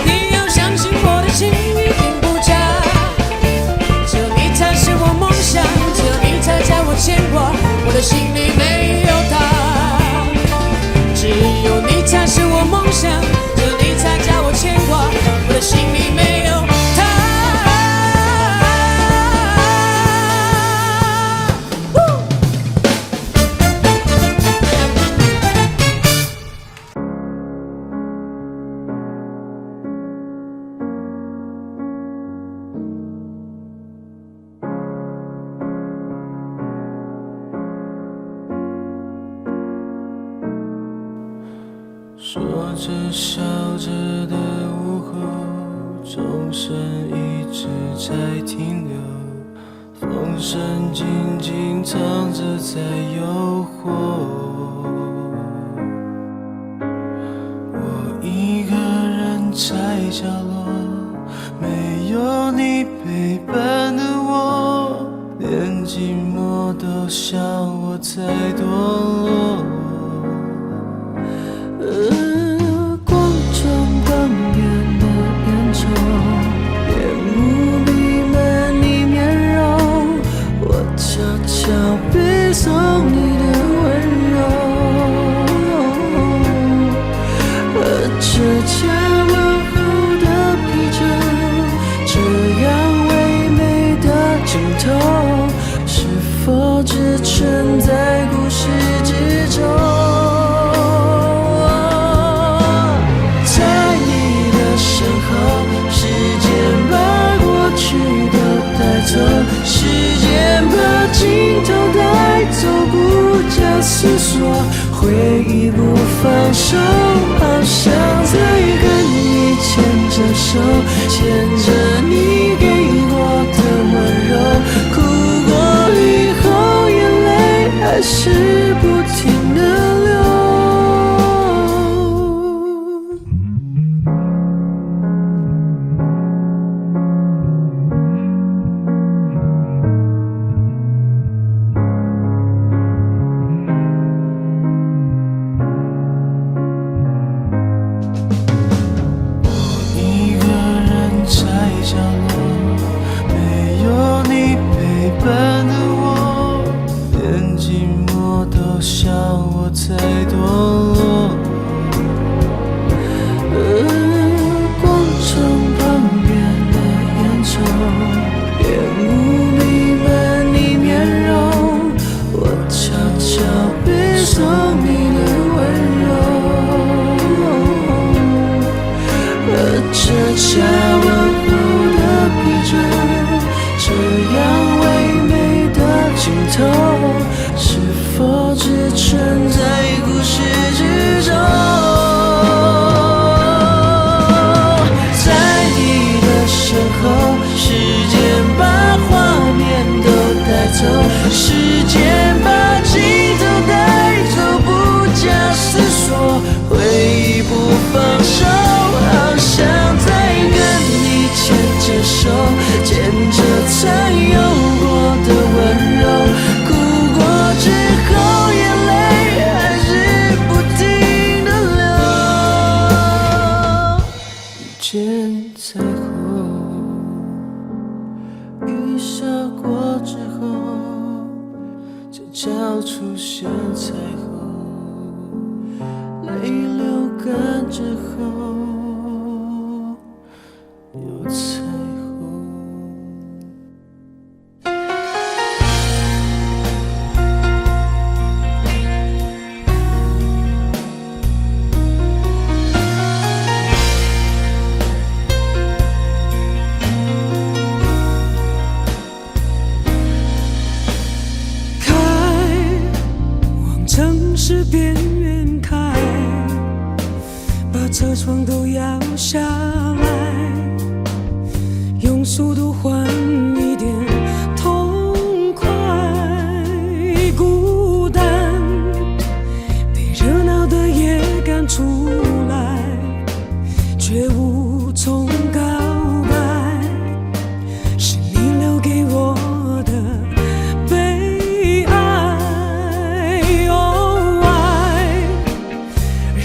你要相信我的情意并不假，只有你才是我梦想，只有你才叫我牵挂。我的心里没有他，只有你才是我梦想，只有你才叫我牵挂。我的心里没有他。说着笑着的午后，钟声一直在停留，风声静静唱着在诱惑。我一个人在角落，没有你陪伴的我，连寂寞都向我在堕落。光中光源的烟抽，夜幕弥漫你面容，我悄悄背诵你的温柔，喝着恰往后的啤酒，这样唯美的镜头，是否只存在故事之中？时间把镜头带走，不假思索，回忆不放手，好想再跟你牵着手，牵着你给我的温柔，哭过以后眼泪还是不停之后有彩虹。开，往城市边缘开，把车窗都摇下来，用速度换一点痛快。孤单被热闹的夜赶出来，却无从告白，是你留给我的悲哀。哦，爱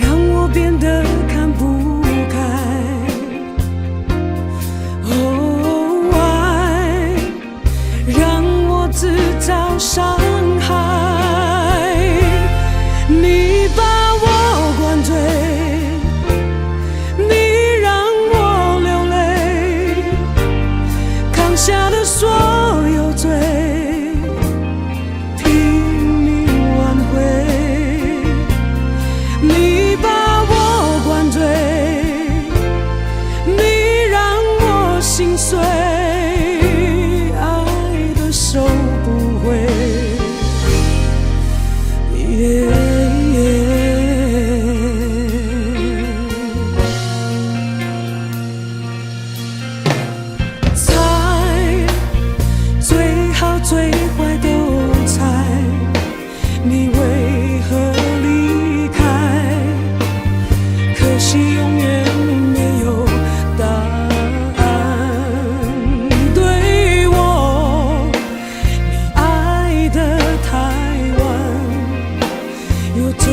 让我变得看不开。哦，爱让我自找伤害。你把我灌醉，你让我流泪，扛下的所有罪，拼命挽回。你把我灌醉，你让我心碎，爱的收不回。猜，最好最坏都猜，你为何离开？可惜永远没有答案。对我，你爱得太晚，又走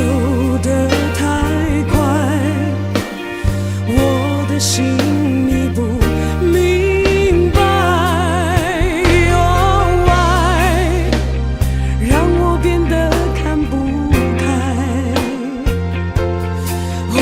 得太快，我的心你不明白。哦，爱让我变得看不开。哦，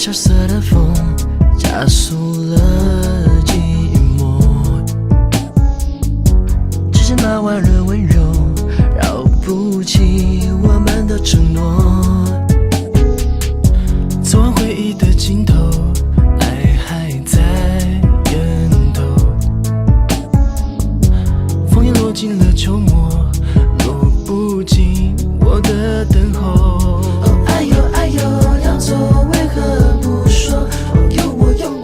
萧瑟的风加速了寂寞，之前那晚热温柔绕不起我们的承诺，走完回忆的尽头，爱还在源头，枫叶落进了秋末，落不进我的等候。哎呦哎呦，要走为何不说？有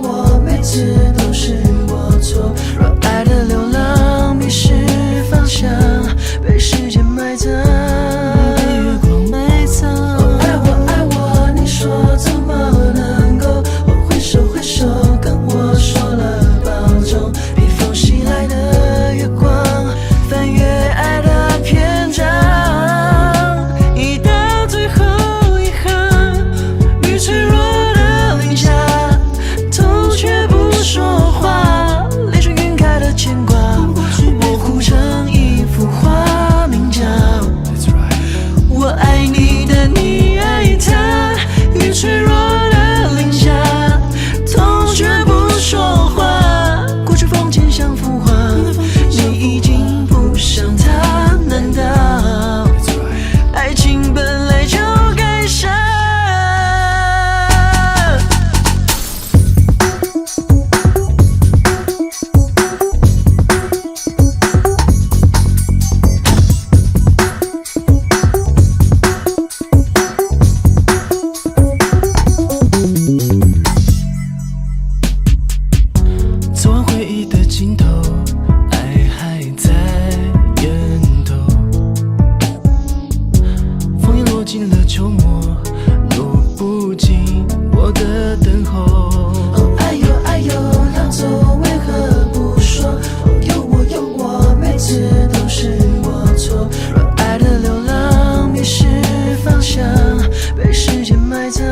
我，每次都是我错。若爱的流浪迷失方向，被时间埋葬，被月光埋葬。爱我，你说怎么能够挥手跟我说了保重？披风袭来的月光，翻越爱的篇章，一到最后一行，雨脆弱的零下，头却不说话，泪水晕开的牵挂，模糊成一幅画名叫我爱你的你爱他，雨脆弱的零下，头却不说话，过去风景像幅画，你已经不像他，难道爱情本来就该伤？走完回忆的尽头，爱还在源头，枫叶落进了秋末，落不进我的等候。哎呦哎呦，要走为何不说？有我，每次都是我错。若爱的流浪迷失方向，被时间埋葬。